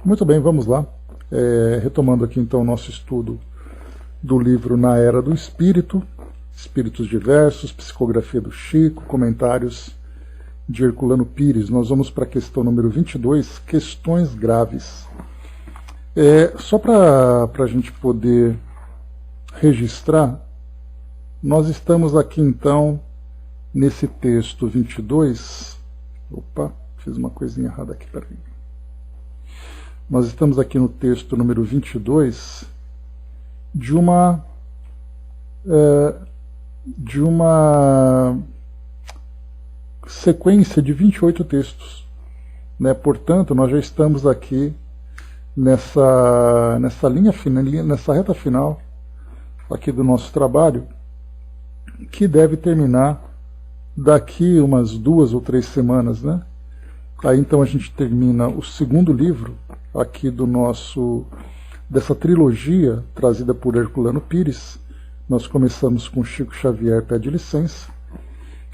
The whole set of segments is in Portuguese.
Muito bem, vamos lá. Retomando aqui então o nosso estudo do livro Na Era do Espírito, Espíritos Diversos, Psicografia do Chico, comentários de Herculano Pires. Nós vamos para a questão número 22, questões graves. Só para a gente poder registrar, nós estamos aqui então nesse texto 22. Opa, fiz uma coisinha errada aqui, peraí. Nós estamos aqui no texto número 22 de uma sequência de 28 textos, né? Portanto, nós já estamos aqui nessa linha final, nessa reta final aqui do nosso trabalho, que deve terminar daqui umas 2 ou 3 semanas, né? Aí então a gente termina o segundo livro aqui dessa trilogia trazida por Herculano Pires. Nós começamos com Chico Xavier Pede Licença.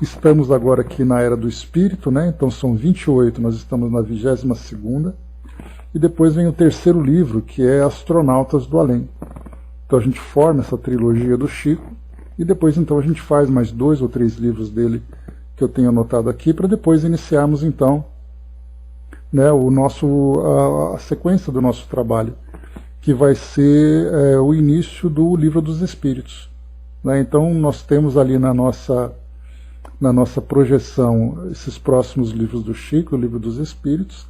Estamos agora aqui na Era do Espírito, né? Então são 28, nós estamos na 22ª. E depois vem o terceiro livro, que é Astronautas do Além. Então a gente forma essa trilogia do Chico, e depois então a gente faz mais 2 ou 3 livros dele, que eu tenho anotado aqui, para depois iniciarmos então, né, a sequência do nosso trabalho, que vai ser o início do Livro dos Espíritos, né? Então nós temos ali na nossa projeção esses próximos livros do Chico, o Livro dos Espíritos,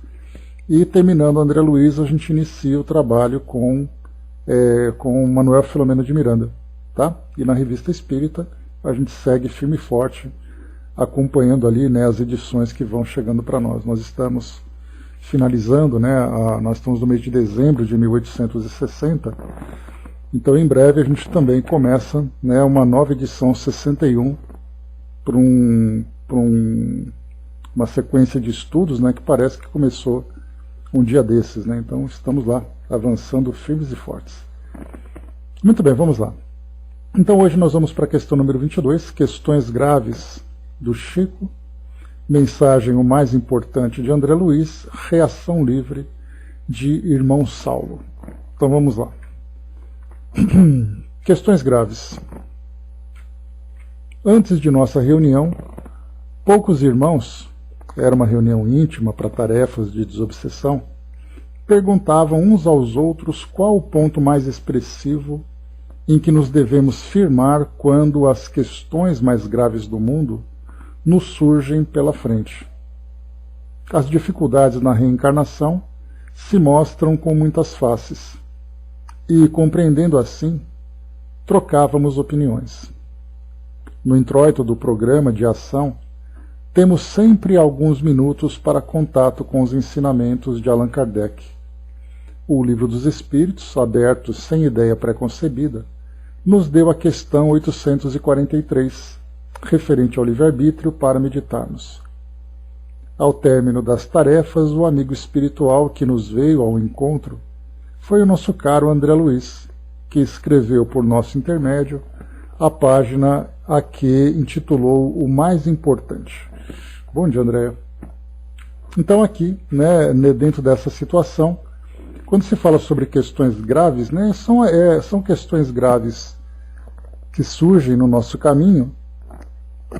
e terminando André Luiz, a gente inicia o trabalho com Manuel Filomeno de Miranda, tá? E na Revista Espírita a gente segue firme e forte, acompanhando ali, né, as edições que vão chegando para nós. Nós estamos finalizando, né, nós estamos no mês de dezembro de 1860, então em breve a gente também começa, né, uma nova edição 61 para uma sequência de estudos, né, que parece que começou um dia desses, né? Então estamos lá, avançando firmes e fortes. Muito bem, vamos lá. Então hoje nós vamos para a questão número 22, questões graves do Chico, mensagem o mais importante de André Luiz, reação livre de Irmão Saulo. Então vamos lá. Questões graves. Antes de nossa reunião, poucos irmãos, era uma reunião íntima para tarefas de desobsessão, perguntavam uns aos outros qual o ponto mais expressivo em que nos devemos firmar quando as questões mais graves do mundo nos surgem pela frente. As dificuldades na reencarnação se mostram com muitas faces, e, compreendendo assim, trocávamos opiniões. No introito do programa de ação, temos sempre alguns minutos para contato com os ensinamentos de Allan Kardec. O Livro dos Espíritos, aberto sem ideia preconcebida, nos deu a questão 843, referente ao livre-arbítrio, para meditarmos. Ao término das tarefas, o amigo espiritual que nos veio ao encontro foi o nosso caro André Luiz, que escreveu por nosso intermédio a página a que intitulou O Mais Importante. Bom dia, André. Então aqui, né, dentro dessa situação, quando se fala sobre questões graves, né, são questões graves que surgem no nosso caminho,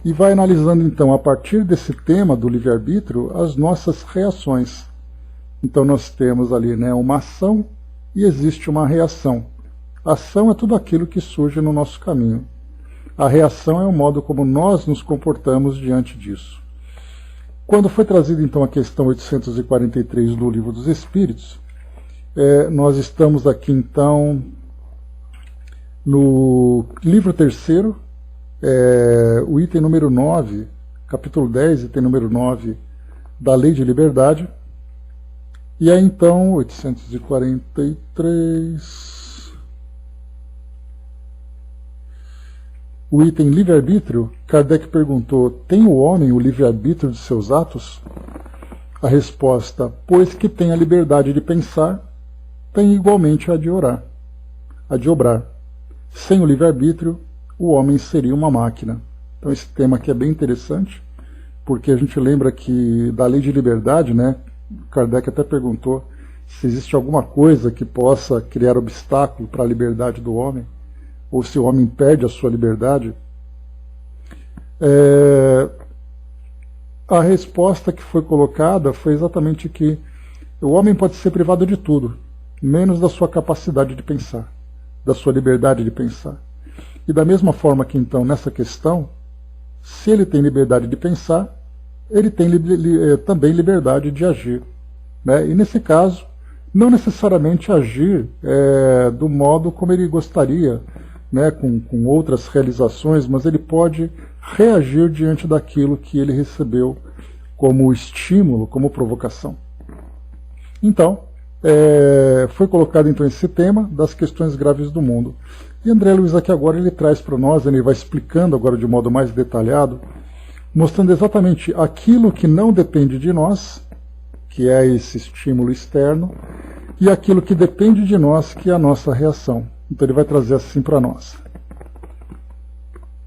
e vai analisando então, a partir desse tema do livre-arbítrio, as nossas reações. Então nós temos ali, né, uma ação e existe uma reação. A ação é tudo aquilo que surge no nosso caminho. A reação é o modo como nós nos comportamos diante disso. Quando foi trazida então a questão 843 do Livro dos Espíritos, nós estamos aqui então no livro terceiro, o item número 9, capítulo 10, item número 9 da Lei de Liberdade. E aí então, 843, o item livre-arbítrio, Kardec perguntou: tem o homem o livre-arbítrio de seus atos? A resposta: pois que tem a liberdade de pensar, tem igualmente a de obrar. Sem o livre-arbítrio, o homem seria uma máquina. Então esse tema aqui é bem interessante, porque a gente lembra que da Lei de Liberdade, né, Kardec até perguntou se existe alguma coisa que possa criar obstáculo para a liberdade do homem, ou se o homem perde a sua liberdade, a resposta que foi colocada foi exatamente que o homem pode ser privado de tudo, menos da sua capacidade de pensar, da sua liberdade de pensar. E da mesma forma que, então, nessa questão, se ele tem liberdade de pensar, ele tem também liberdade de agir, né? E nesse caso, não necessariamente agir do modo como ele gostaria, né, com outras realizações, mas ele pode reagir diante daquilo que ele recebeu como estímulo, como provocação. Então, foi colocado então esse tema das questões graves do mundo. E André Luiz aqui agora ele traz para nós, ele vai explicando agora de modo mais detalhado, mostrando exatamente aquilo que não depende de nós, que é esse estímulo externo, e aquilo que depende de nós, que é a nossa reação. Então ele vai trazer assim para nós.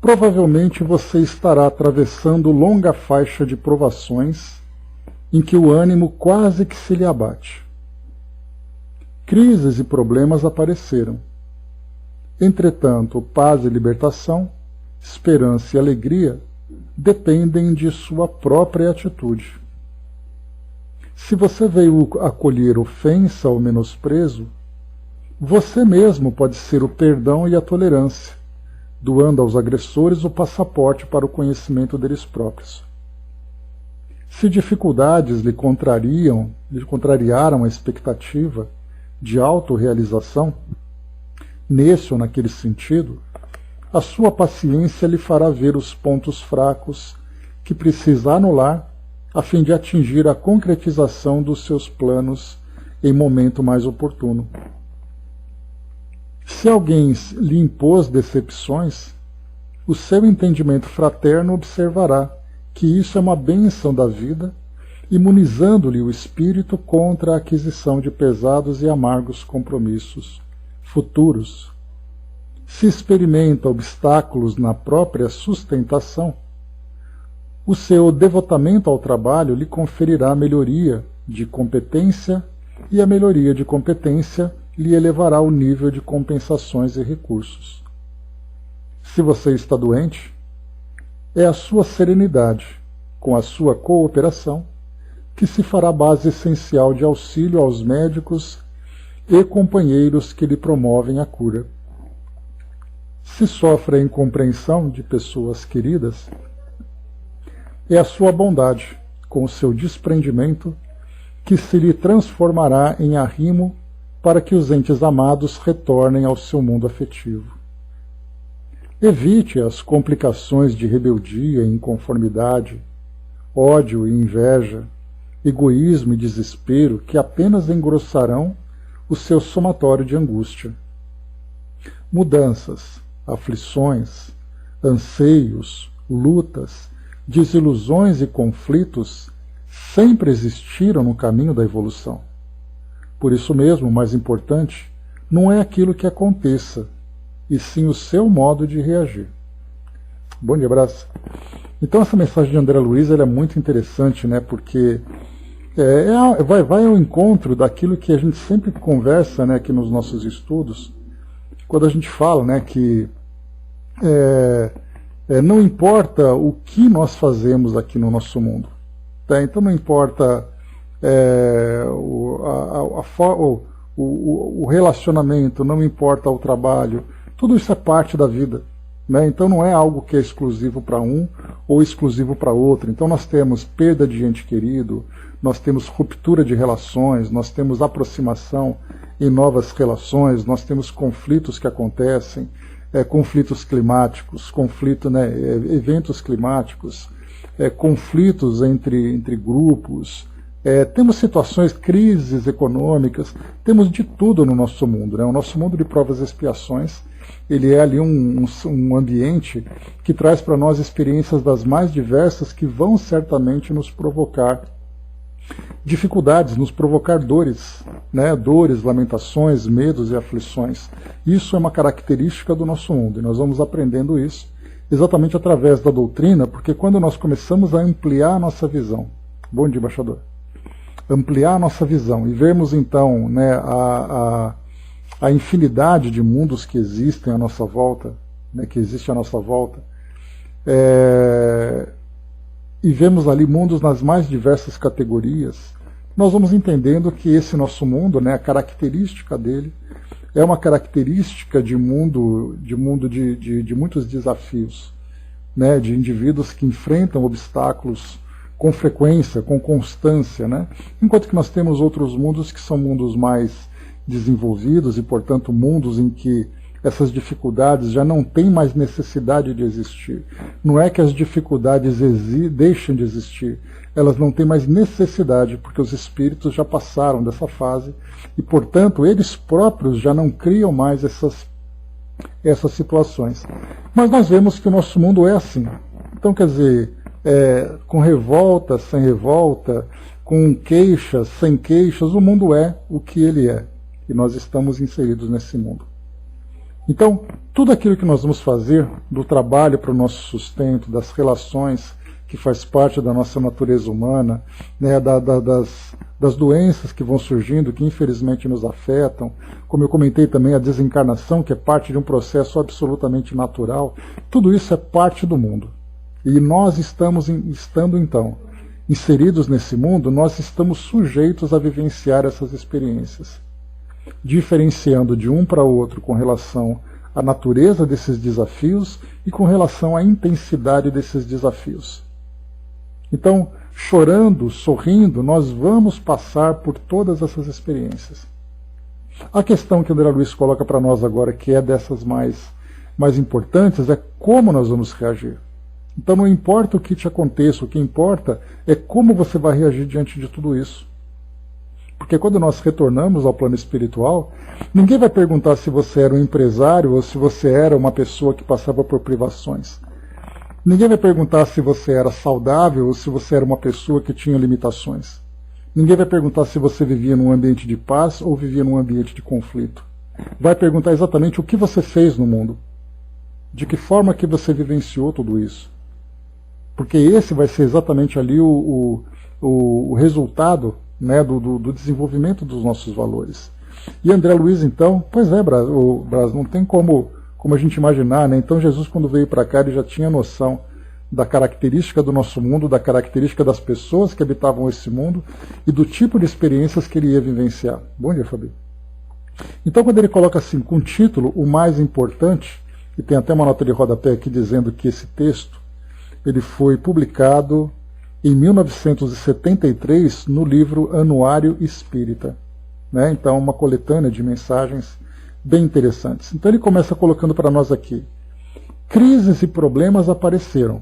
Provavelmente você estará atravessando longa faixa de provações em que o ânimo quase que se lhe abate. Crises e problemas apareceram. Entretanto, paz e libertação, esperança e alegria dependem de sua própria atitude. Se você veio acolher ofensa ou menosprezo, você mesmo pode ser o perdão e a tolerância, doando aos agressores o passaporte para o conhecimento deles próprios. Se dificuldades lhe contrariaram a expectativa de autorrealização, nesse ou naquele sentido, a sua paciência lhe fará ver os pontos fracos que precisa anular a fim de atingir a concretização dos seus planos em momento mais oportuno. Se alguém lhe impôs decepções, o seu entendimento fraterno observará que isso é uma bênção da vida, imunizando-lhe o espírito contra a aquisição de pesados e amargos compromissos futuros. Se experimenta obstáculos na própria sustentação, o seu devotamento ao trabalho lhe conferirá melhoria de competência e a melhoria de competência lhe elevará o nível de compensações e recursos. Se você está doente, é a sua serenidade, com a sua cooperação, que se fará base essencial de auxílio aos médicos e companheiros que lhe promovem a cura. Se sofre a incompreensão de pessoas queridas, é a sua bondade, com o seu desprendimento, que se lhe transformará em arrimo para que os entes amados retornem ao seu mundo afetivo. Evite as complicações de rebeldia e inconformidade, ódio e inveja, egoísmo e desespero que apenas engrossarão o seu somatório de angústia. Mudanças, aflições, anseios, lutas, desilusões e conflitos sempre existiram no caminho da evolução. Por isso mesmo, o mais importante não é aquilo que aconteça, e sim o seu modo de reagir. Bom dia, abraço. Então essa mensagem de André Luiz é muito interessante, né? Porque vai ao encontro daquilo que a gente sempre conversa, né, aqui nos nossos estudos, quando a gente fala, né, que não importa o que nós fazemos aqui no nosso mundo. Tá? Então não importa o relacionamento, não importa o trabalho, tudo isso é parte da vida. Né? Então não é algo que é exclusivo para um ou exclusivo para outro. Então nós temos perda de ente querido, nós temos ruptura de relações, nós temos aproximação em novas relações, nós temos conflitos que acontecem, conflitos climáticos, eventos climáticos, conflitos entre grupos, temos situações, crises econômicas, temos de tudo no nosso mundo. Né? O nosso mundo de provas e expiações, ele é ali um ambiente que traz para nós experiências das mais diversas que vão certamente nos provocar dificuldades, nos provocar dores, né? Dores, lamentações, medos e aflições. Isso é uma característica do nosso mundo e nós vamos aprendendo isso exatamente através da doutrina, porque quando nós começamos a ampliar a nossa visão, bom dia, embaixador, ampliar a nossa visão e vermos então, né, a infinidade de mundos que existem à nossa volta, né, que existe à nossa volta, e vemos ali mundos nas mais diversas categorias, nós vamos entendendo que esse nosso mundo, né, a característica dele, é uma característica de mundo de muitos desafios, né, de indivíduos que enfrentam obstáculos com frequência, com constância, né, enquanto que nós temos outros mundos que são mundos mais desenvolvidos e, portanto, mundos em que essas dificuldades já não têm mais necessidade de existir. Não é que as dificuldades deixem de existir, elas não têm mais necessidade, porque os espíritos já passaram dessa fase e, portanto, eles próprios já não criam mais essas situações. Mas nós vemos que o nosso mundo é assim. Então, quer dizer, com revolta, sem revolta, com queixas, sem queixas, o mundo é o que ele é. E nós estamos inseridos nesse mundo. Então, tudo aquilo que nós vamos fazer, do trabalho para o nosso sustento, das relações que faz parte da nossa natureza humana, né, das doenças que vão surgindo, que infelizmente nos afetam, como eu comentei também, a desencarnação, que é parte de um processo absolutamente natural, tudo isso é parte do mundo. E nós estando então inseridos nesse mundo, nós estamos sujeitos a vivenciar essas experiências, diferenciando de um para outro com relação à natureza desses desafios e com relação à intensidade desses desafios. Então, chorando, sorrindo, nós vamos passar por todas essas experiências. A questão que André Luiz coloca para nós agora, que é dessas mais importantes, é como nós vamos reagir. Então não importa o que te aconteça, o que importa é como você vai reagir diante de tudo isso. Porque quando nós retornamos ao plano espiritual, ninguém vai perguntar se você era um empresário ou se você era uma pessoa que passava por privações. Ninguém vai perguntar se você era saudável ou se você era uma pessoa que tinha limitações. Ninguém vai perguntar se você vivia num ambiente de paz ou vivia num ambiente de conflito. Vai perguntar exatamente o que você fez no mundo. De que forma que você vivenciou tudo isso. Porque esse vai ser exatamente ali o resultado, né, do desenvolvimento dos nossos valores. E André Luiz, então, pois é, Braz, não tem como a gente imaginar, né? Então Jesus, quando veio para cá, ele já tinha noção da característica do nosso mundo, da característica das pessoas que habitavam esse mundo e do tipo de experiências que ele ia vivenciar. Bom dia, Fabio. Então, quando ele coloca assim, com o título, o mais importante, e tem até uma nota de rodapé aqui dizendo que esse texto ele foi publicado em 1973 no livro Anuário Espírita, né? Então, uma coletânea de mensagens bem interessantes. Então ele começa colocando para nós aqui: crises e problemas apareceram.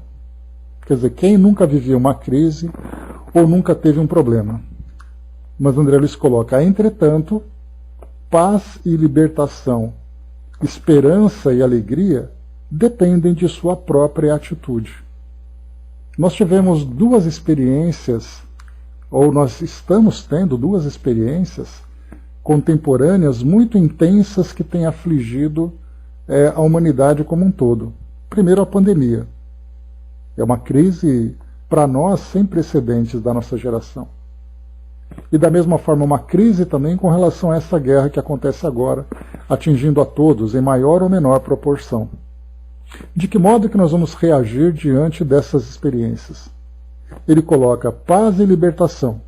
Quer dizer, quem nunca viveu uma crise ou nunca teve um problema? Mas André Luiz coloca: entretanto, paz e libertação, esperança e alegria dependem de sua própria atitude. Nós tivemos duas experiências, ou nós estamos tendo duas experiências contemporâneas muito intensas que têm afligido a humanidade como um todo. Primeiro, a pandemia. É uma crise, para nós, sem precedentes da nossa geração. E da mesma forma, uma crise também com relação a essa guerra que acontece agora, atingindo a todos em maior ou menor proporção. De que modo que nós vamos reagir diante dessas experiências? Ele coloca paz e libertação.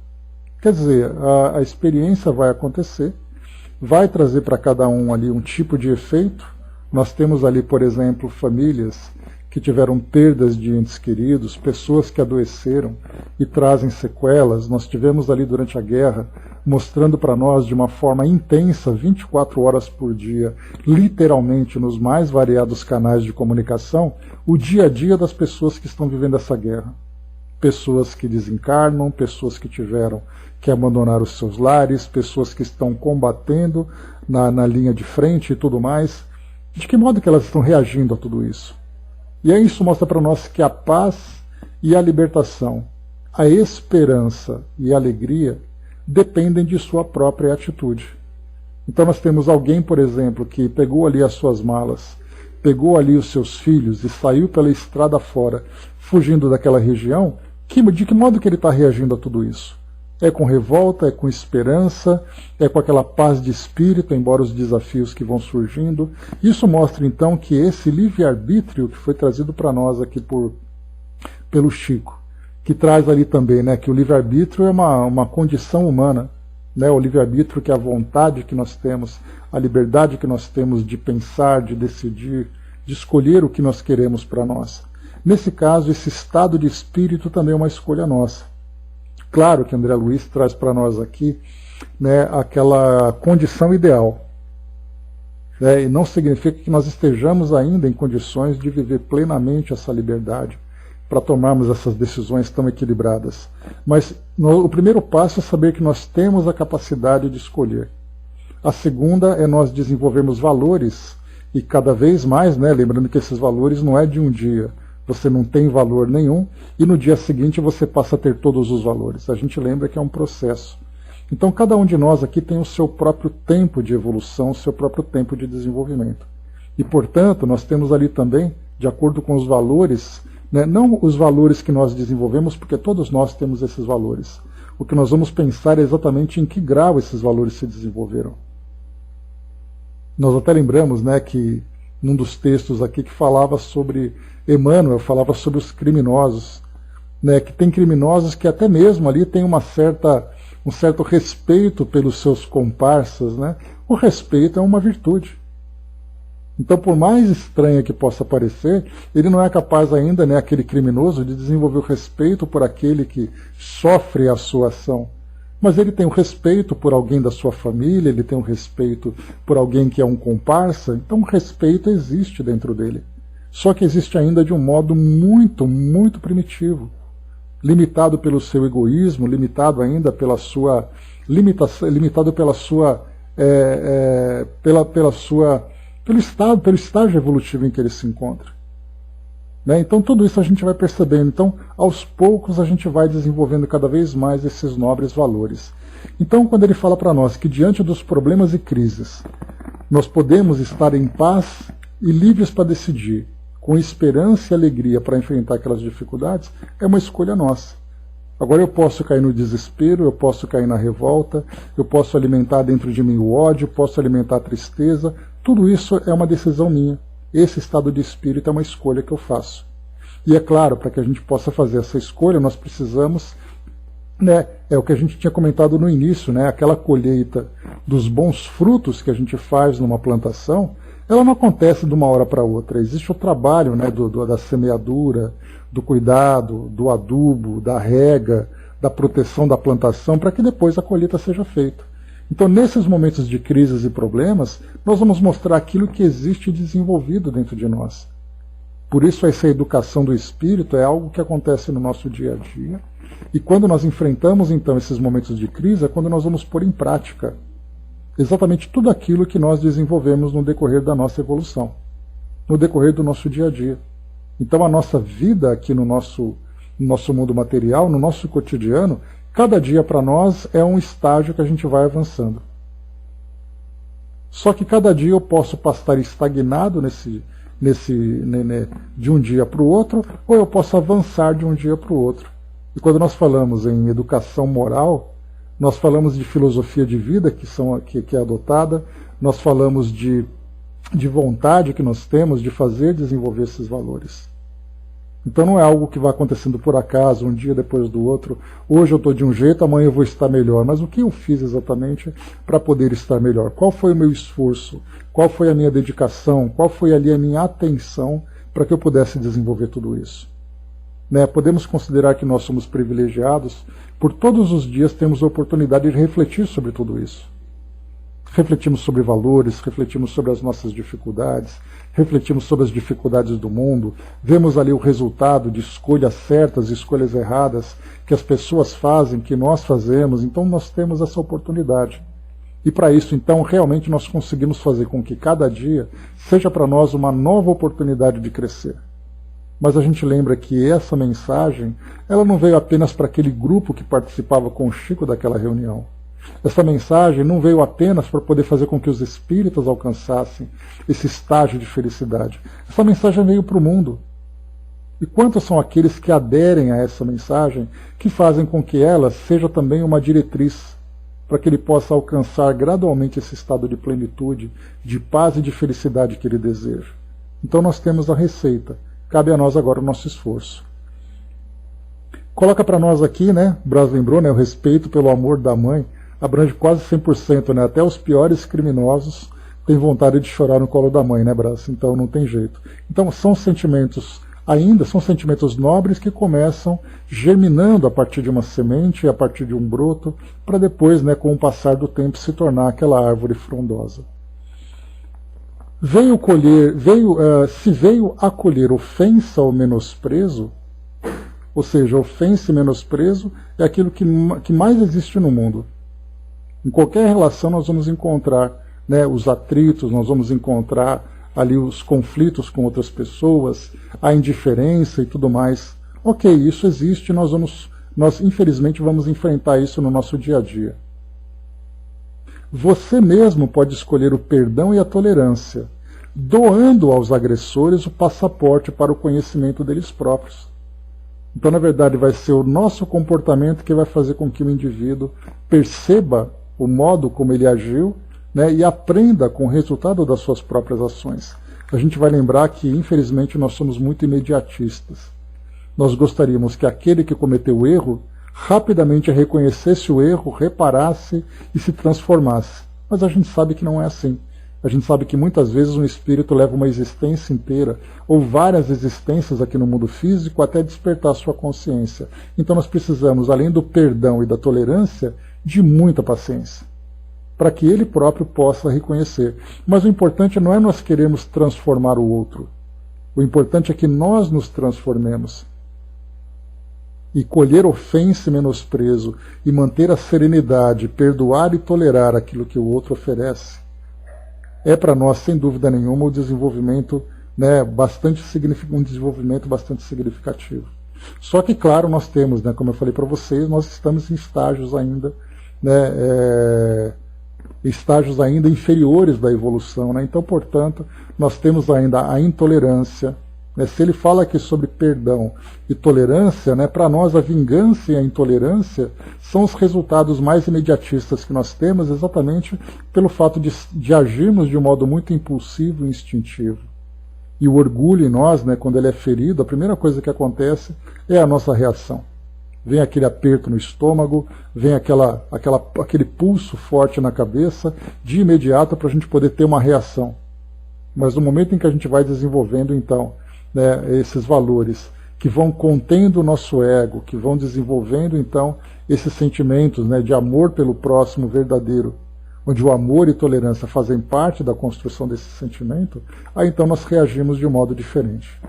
Quer dizer, a experiência vai acontecer, vai trazer para cada um ali um tipo de efeito. Nós temos ali, por exemplo, famílias que tiveram perdas de entes queridos, pessoas que adoeceram e trazem sequelas. Nós tivemos ali durante a guerra, mostrando para nós de uma forma intensa, 24 horas por dia, literalmente nos mais variados canais de comunicação, o dia a dia das pessoas que estão vivendo essa guerra. Pessoas que desencarnam, pessoas que tiveram que abandonar os seus lares, pessoas que estão combatendo na linha de frente e tudo mais. De que modo que elas estão reagindo a tudo isso? E aí isso mostra para nós que a paz e a libertação, a esperança e a alegria dependem de sua própria atitude. Então nós temos alguém, por exemplo, que pegou ali as suas malas, pegou ali os seus filhos e saiu pela estrada fora, fugindo daquela região. De que modo que ele está reagindo a tudo isso? É com revolta, é com esperança, é com aquela paz de espírito, embora os desafios que vão surgindo. Isso mostra então que esse livre-arbítrio que foi trazido para nós aqui pelo Chico, que traz ali também, né, que o livre-arbítrio é uma condição humana, né, o livre-arbítrio que é a vontade que nós temos, a liberdade que nós temos de pensar, de decidir, de escolher o que nós queremos para nós. Nesse caso, esse estado de espírito também é uma escolha nossa. Claro que André Luiz traz para nós aqui, né, aquela condição ideal. E não significa que nós estejamos ainda em condições de viver plenamente essa liberdade, para tomarmos essas decisões tão equilibradas. Mas o primeiro passo é saber que nós temos a capacidade de escolher. A segunda é nós desenvolvermos valores, e cada vez mais, né, lembrando que esses valores não é de um dia. Você não tem valor nenhum, e no dia seguinte você passa a ter todos os valores. A gente lembra que é um processo. Então cada um de nós aqui tem o seu próprio tempo de evolução, o seu próprio tempo de desenvolvimento. E portanto, nós temos ali também, de acordo com os valores, né, não os valores que nós desenvolvemos, porque todos nós temos esses valores. O que nós vamos pensar é exatamente em que grau esses valores se desenvolveram. Nós até lembramos, né, que num dos textos aqui que falava sobre Emmanuel, falava sobre os criminosos, né, que tem criminosos que até mesmo ali tem um certo respeito pelos seus comparsas, né? O respeito é uma virtude. Então, por mais estranha que possa parecer, ele não é capaz ainda, né, aquele criminoso, de desenvolver o respeito por aquele que sofre a sua ação. Mas ele tem o respeito por alguém da sua família, ele tem o respeito por alguém que é um comparsa, então o respeito existe dentro dele. Só que existe ainda de um modo muito, muito primitivo, limitado pelo seu egoísmo, limitado ainda pela sua limitação, limitado pela sua pelo estágio evolutivo em que ele se encontra. Né? Então tudo isso a gente vai percebendo. Então, aos poucos a gente vai desenvolvendo cada vez mais esses nobres valores. Então, quando ele fala para nós que diante dos problemas e crises nós podemos estar em paz e livres para decidir, com esperança e alegria para enfrentar aquelas dificuldades, é uma escolha nossa. Agora eu posso cair no desespero, eu posso cair na revolta, eu posso alimentar dentro de mim o ódio, posso alimentar a tristeza, tudo isso é uma decisão minha. Esse estado de espírito é uma escolha que eu faço. E é claro, para que a gente possa fazer essa escolha, nós precisamos, né, é o que a gente tinha comentado no início, né, aquela colheita dos bons frutos que a gente faz numa plantação, ela não acontece de uma hora para outra. Existe o trabalho, né, da semeadura, do cuidado, do adubo, da rega, da proteção da plantação, para que depois a colheita seja feita. Então, nesses momentos de crises e problemas, nós vamos mostrar aquilo que existe desenvolvido dentro de nós. Por isso, essa educação do espírito é algo que acontece no nosso dia a dia. E quando nós enfrentamos, então, esses momentos de crise, é quando nós vamos pôr em prática exatamente tudo aquilo que nós desenvolvemos no decorrer da nossa evolução, no decorrer do nosso dia a dia. Então, a nossa vida aqui no nosso mundo material, no nosso cotidiano, cada dia para nós é um estágio que a gente vai avançando. Só que cada dia eu posso estar estagnado de um dia para o outro, ou eu posso avançar de um dia para o outro. E quando nós falamos em educação moral, nós falamos de filosofia de vida que é adotada, nós falamos de vontade que nós temos de fazer desenvolver esses valores. Então não é algo que vai acontecendo por acaso, um dia depois do outro. Hoje eu estou de um jeito, amanhã eu vou estar melhor. Mas o que eu fiz exatamente para poder estar melhor? Qual foi o meu esforço? Qual foi a minha dedicação? Qual foi ali a minha atenção para que eu pudesse desenvolver tudo isso? Né? Podemos considerar que nós somos privilegiados, por todos os dias temos a oportunidade de refletir sobre tudo isso. Refletimos sobre valores, refletimos sobre as nossas dificuldades, refletimos sobre as dificuldades do mundo, vemos ali o resultado de escolhas certas e escolhas erradas que as pessoas fazem, que nós fazemos, então nós temos essa oportunidade. E para isso, então, realmente nós conseguimos fazer com que cada dia seja para nós uma nova oportunidade de crescer. Mas a gente lembra que essa mensagem, ela não veio apenas para aquele grupo que participava com o Chico daquela reunião. Essa mensagem não veio apenas para poder fazer com que os espíritas alcançassem esse estágio de felicidade. Essa mensagem veio para o mundo. E quantos são aqueles que aderem a essa mensagem, que fazem com que ela seja também uma diretriz para que ele possa alcançar gradualmente esse estado de plenitude, de paz e de felicidade que ele deseja. Então nós temos a receita. Cabe a nós agora o nosso esforço. Coloca para nós aqui, né, Braz lembrou, né, o respeito pelo amor da mãe, abrange quase 100%, né, até os piores criminosos têm vontade de chorar no colo da mãe, né, Braz? Então não tem jeito. Então são sentimentos nobres que começam germinando a partir de uma semente, a partir de um broto, para depois, né, com o passar do tempo, se tornar aquela árvore frondosa. Se veio acolher ofensa ou menosprezo, ou seja, ofensa e menosprezo é aquilo que mais existe no mundo. Em qualquer relação nós vamos encontrar, né, os atritos, nós vamos encontrar ali os conflitos com outras pessoas, a indiferença e tudo mais. Ok, isso existe, nós infelizmente vamos enfrentar isso no nosso dia a dia. Você mesmo pode escolher o perdão e a tolerância, doando aos agressores o passaporte para o conhecimento deles próprios. Então, na verdade, vai ser o nosso comportamento que vai fazer com que o indivíduo perceba o modo como ele agiu, né, e aprenda com o resultado das suas próprias ações. A gente vai lembrar que, infelizmente, nós somos muito imediatistas. Nós gostaríamos que aquele que cometeu o erro rapidamente reconhecesse o erro, reparasse e se transformasse. Mas a gente sabe que não é assim. A gente sabe que muitas vezes um espírito leva uma existência inteira, ou várias existências aqui no mundo físico, até despertar sua consciência. Então nós precisamos, além do perdão e da tolerância, de muita paciência, para que ele próprio possa reconhecer. Mas o importante não é nós queremos transformar o outro. O importante é que nós nos transformemos. E colher ofensa e menosprezo, e manter a serenidade, perdoar e tolerar aquilo que o outro oferece, é para nós, sem dúvida nenhuma, um desenvolvimento, né, um desenvolvimento bastante significativo. Só que, claro, nós temos, né, como eu falei para vocês, nós estamos em estágios ainda, né, estágios ainda inferiores da evolução, né? Então, portanto, nós temos ainda a intolerância. Né? Se ele fala aqui sobre perdão e tolerância, né, para nós a vingança e a intolerância são os resultados mais imediatistas que nós temos, exatamente pelo fato de agirmos de um modo muito impulsivo e instintivo. E o orgulho em nós, né, quando ele é ferido, a primeira coisa que acontece é a nossa reação. Vem aquele aperto no estômago, vem aquele pulso forte na cabeça, de imediato, para a gente poder ter uma reação. Mas no momento em que a gente vai desenvolvendo, então, né, esses valores que vão contendo o nosso ego, que vão desenvolvendo, então, esses sentimentos, né, de amor pelo próximo verdadeiro, onde o amor e tolerância fazem parte da construção desse sentimento, aí então nós reagimos de um modo diferente.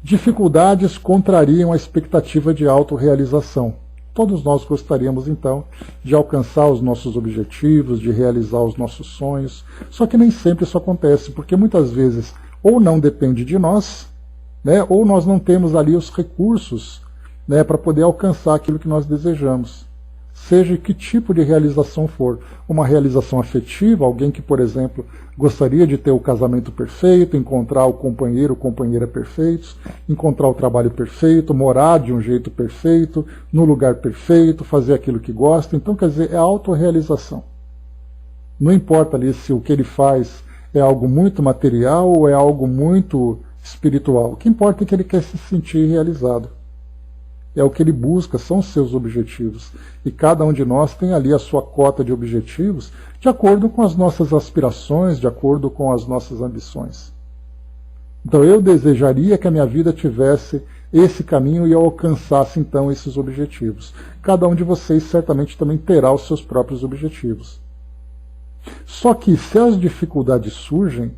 Dificuldades contrariam a expectativa de autorrealização. Todos nós gostaríamos, então, de alcançar os nossos objetivos, de realizar os nossos sonhos, só que nem sempre isso acontece, porque muitas vezes ou não depende de nós, né, ou nós não temos ali os recursos, né, para poder alcançar aquilo que nós desejamos. Seja que tipo de realização for. Uma realização afetiva, alguém que, por exemplo, gostaria de ter o casamento perfeito, encontrar o companheiro ou companheira perfeitos, encontrar o trabalho perfeito, morar de um jeito perfeito, no lugar perfeito, fazer aquilo que gosta. Então, quer dizer, é a autorrealização. Não importa ali se o que ele faz é algo muito material ou é algo muito espiritual. O que importa é que ele quer se sentir realizado. É o que ele busca, são os seus objetivos. E cada um de nós tem ali a sua cota de objetivos, de acordo com as nossas aspirações, de acordo com as nossas ambições. Então eu desejaria que a minha vida tivesse esse caminho e eu alcançasse então esses objetivos. Cada um de vocês certamente também terá os seus próprios objetivos. Só que se as dificuldades surgem,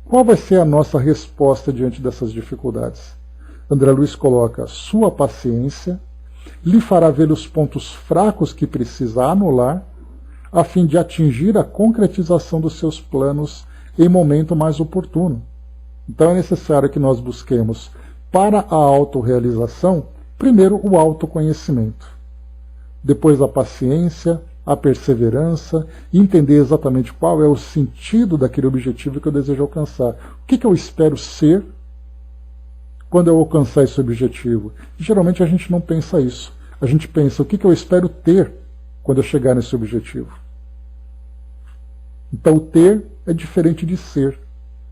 qual vai ser a nossa resposta diante dessas dificuldades? André Luiz coloca: sua paciência lhe fará ver os pontos fracos que precisa anular, a fim de atingir a concretização dos seus planos em momento mais oportuno. Então é necessário que nós busquemos, para a autorrealização, primeiro o autoconhecimento, depois a paciência, a perseverança, entender exatamente qual é o sentido daquele objetivo que eu desejo alcançar. O que eu espero ser? quando eu alcançar esse objetivo? E, geralmente a gente não pensa isso. A gente pensa, o que eu espero ter quando eu chegar nesse objetivo? Então o ter é diferente de ser,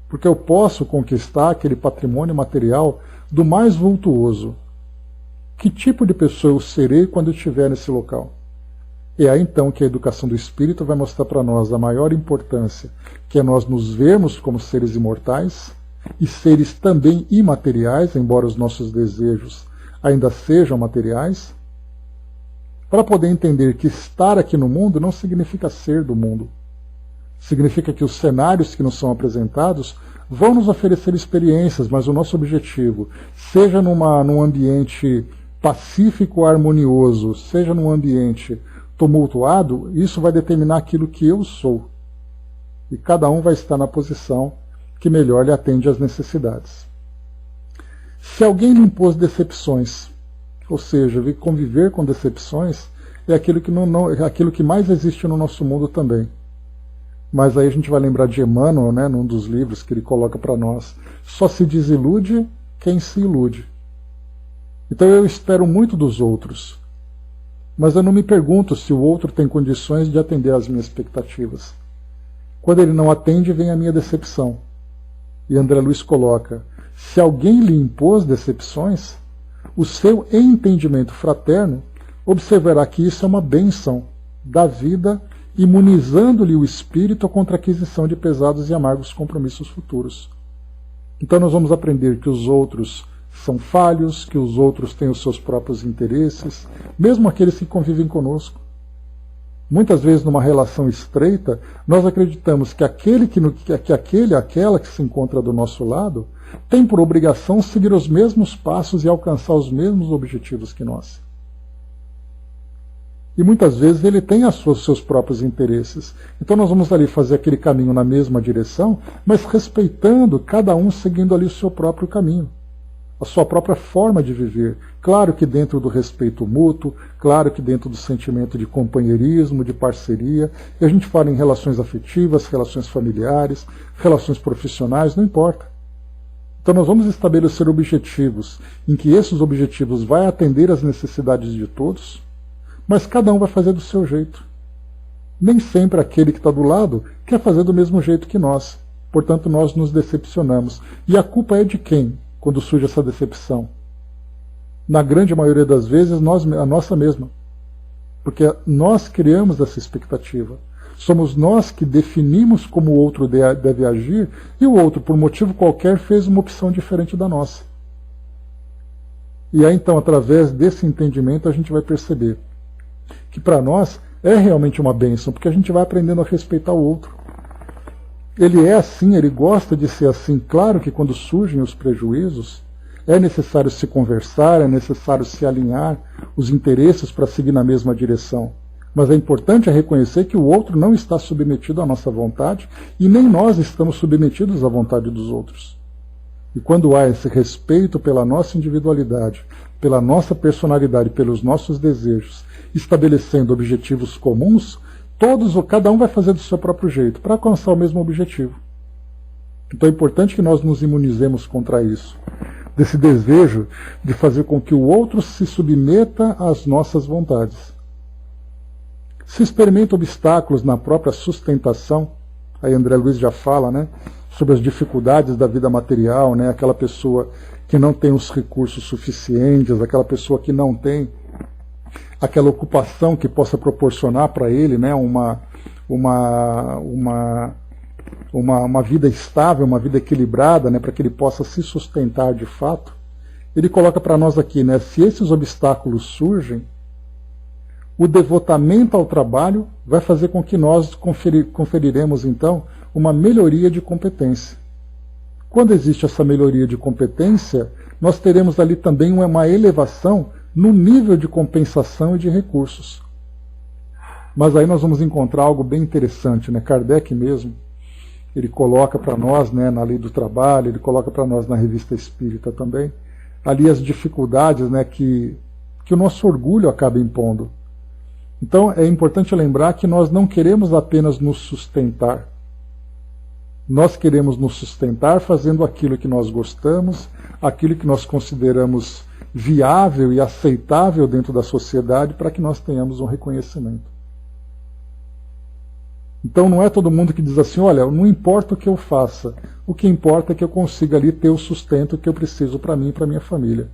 porque eu posso conquistar aquele patrimônio material do mais vultuoso. Que tipo de pessoa eu serei quando eu estiver nesse local? É aí então que a educação do espírito vai mostrar para nós a maior importância, que é nós nos vermos como seres imortais e seres também imateriais, embora os nossos desejos ainda sejam materiais, para poder entender que estar aqui no mundo não significa ser do mundo. Significa que os cenários que nos são apresentados vão nos oferecer experiências, mas o nosso objetivo, seja num ambiente pacífico, harmonioso, seja num ambiente tumultuado, isso vai determinar aquilo que eu sou. E cada um vai estar na posição que melhor lhe atende às necessidades. Se alguém lhe impôs decepções, ou seja, conviver com decepções, é aquilo que, é aquilo que mais existe no nosso mundo também. Mas aí a gente vai lembrar de Emmanuel, né, num dos livros que ele coloca para nós, só se desilude quem se ilude. Então eu espero muito dos outros, mas eu não me pergunto se o outro tem condições de atender às minhas expectativas. Quando ele não atende, vem a minha decepção. E André Luiz coloca, se alguém lhe impôs decepções, o seu entendimento fraterno observará que isso é uma bênção da vida, imunizando-lhe o espírito contra a aquisição de pesados e amargos compromissos futuros. Então nós vamos aprender que os outros são falhos, que os outros têm os seus próprios interesses, mesmo aqueles que convivem conosco. Muitas vezes, numa relação estreita, nós acreditamos que aquela que se encontra do nosso lado tem por obrigação seguir os mesmos passos e alcançar os mesmos objetivos que nós. E muitas vezes ele tem os seus próprios interesses. Então nós vamos ali fazer aquele caminho na mesma direção, mas respeitando cada um, seguindo ali o seu próprio caminho, a sua própria forma de viver. Claro que dentro do respeito mútuo, claro que dentro do sentimento de companheirismo, de parceria, e a gente fala em relações afetivas, relações familiares, relações profissionais, não importa. Então nós vamos estabelecer objetivos, em que esses objetivos vão atender às necessidades de todos, mas cada um vai fazer do seu jeito. Nem sempre aquele que está do lado quer fazer do mesmo jeito que nós. Portanto, nós nos decepcionamos. E a culpa é de quem, quando surge essa decepção? Na grande maioria das vezes, a nossa mesma. Porque nós criamos essa expectativa. Somos nós que definimos como o outro deve agir, e o outro, por motivo qualquer, fez uma opção diferente da nossa. E aí, então, através desse entendimento, a gente vai perceber que para nós é realmente uma bênção, porque a gente vai aprendendo a respeitar o outro. Ele é assim, ele gosta de ser assim. Claro que quando surgem os prejuízos, é necessário se conversar, é necessário se alinhar os interesses para seguir na mesma direção. Mas é importante reconhecer que o outro não está submetido à nossa vontade e nem nós estamos submetidos à vontade dos outros. E quando há esse respeito pela nossa individualidade, pela nossa personalidade, pelos nossos desejos, estabelecendo objetivos comuns, cada um vai fazer do seu próprio jeito para alcançar o mesmo objetivo. Então é importante que nós nos imunizemos contra isso, desse desejo de fazer com que o outro se submeta às nossas vontades. Se experimenta obstáculos na própria sustentação, aí André Luiz já fala, né, sobre as dificuldades da vida material, né, aquela pessoa que não tem os recursos suficientes, aquela pessoa que não tem aquela ocupação que possa proporcionar para ele, né, uma vida estável, uma vida equilibrada, né, para que ele possa se sustentar de fato. Ele coloca para nós aqui, né, se esses obstáculos surgem, o devotamento ao trabalho vai fazer com que nós conferiremos, então, uma melhoria de competência. Quando existe essa melhoria de competência, nós teremos ali também uma elevação no nível de compensação e de recursos. Mas aí nós vamos encontrar algo bem interessante, né? Kardec mesmo, ele coloca para nós, né, na Lei do Trabalho, ele coloca para nós na Revista Espírita também, ali as dificuldades, né, que o nosso orgulho acaba impondo. Então é importante lembrar que nós não queremos apenas nos sustentar, Nós queremos nos sustentar fazendo aquilo que nós gostamos, aquilo que nós consideramos viável e aceitável dentro da sociedade para que nós tenhamos um reconhecimento. Então não é todo mundo que diz assim, olha, não importa o que eu faça, o que importa é que eu consiga ali ter o sustento que eu preciso para mim e para minha família.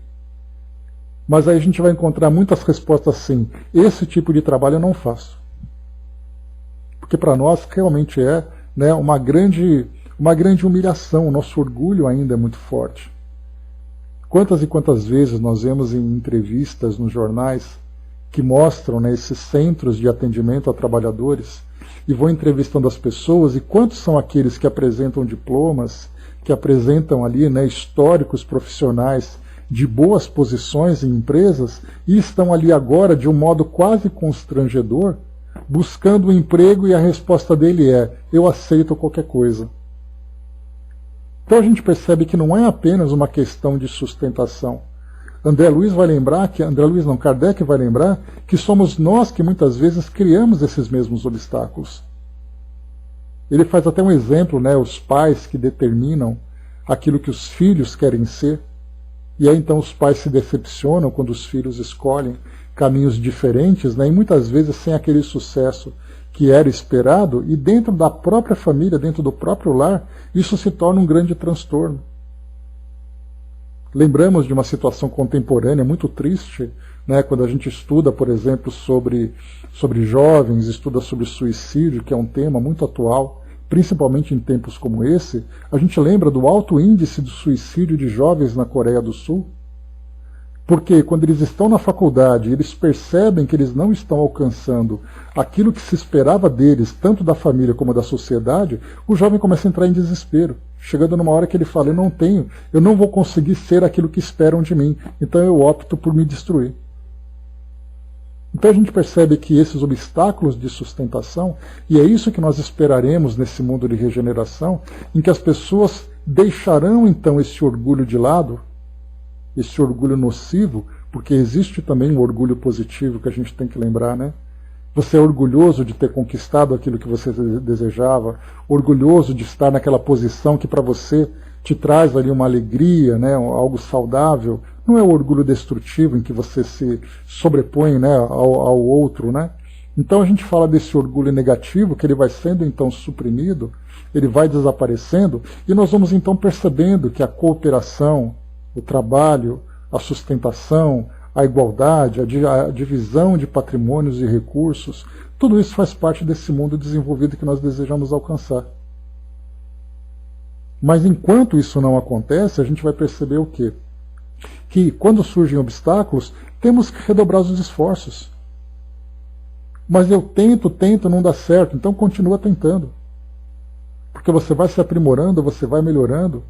Mas aí a gente vai encontrar muitas respostas assim, esse tipo de trabalho eu não faço. Porque para nós realmente é, né, uma grande humilhação, o nosso orgulho ainda é muito forte. Quantas e quantas vezes nós vemos em entrevistas nos jornais que mostram, né, esses centros de atendimento a trabalhadores e vão entrevistando as pessoas, e quantos são aqueles que apresentam diplomas, que apresentam ali, né, históricos profissionais de boas posições em empresas e estão ali agora de um modo quase constrangedor buscando um emprego e a resposta dele é: eu aceito qualquer coisa. Então a gente percebe que não é apenas uma questão de sustentação. Kardec vai lembrar que somos nós que muitas vezes criamos esses mesmos obstáculos. Ele faz até um exemplo, né, os pais que determinam aquilo que os filhos querem ser, e aí então os pais se decepcionam quando os filhos escolhem caminhos diferentes, né, e muitas vezes sem aquele sucesso que era esperado, e dentro da própria família, dentro do próprio lar, isso se torna um grande transtorno. Lembramos de uma situação contemporânea muito triste, né, quando a gente estuda, por exemplo, sobre jovens, estuda sobre suicídio, que é um tema muito atual, principalmente em tempos como esse. A gente lembra do alto índice de suicídio de jovens na Coreia do Sul, porque quando eles estão na faculdade, eles percebem que eles não estão alcançando aquilo que se esperava deles, tanto da família como da sociedade, o jovem começa a entrar em desespero, chegando numa hora que ele fala: eu não vou conseguir ser aquilo que esperam de mim, então eu opto por me destruir. Então a gente percebe que esses obstáculos de sustentação, e é isso que nós esperaremos nesse mundo de regeneração, em que as pessoas deixarão então esse orgulho de lado, esse orgulho nocivo, porque existe também um orgulho positivo que a gente tem que lembrar, né? Você é orgulhoso de ter conquistado aquilo que você desejava, orgulhoso de estar naquela posição que para você te traz ali uma alegria, né, algo saudável. Não é o orgulho destrutivo em que você se sobrepõe, né, ao outro, né? Então a gente fala desse orgulho negativo, que ele vai sendo então suprimido, ele vai desaparecendo, e nós vamos então percebendo que a cooperação, o trabalho, a sustentação, a igualdade, a divisão de patrimônios e recursos, tudo isso faz parte desse mundo desenvolvido que nós desejamos alcançar. Mas enquanto isso não acontece, a gente vai perceber o quê? Que quando surgem obstáculos, temos que redobrar os esforços. Mas eu tento, não dá certo, então continua tentando. Porque você vai se aprimorando, você vai melhorando.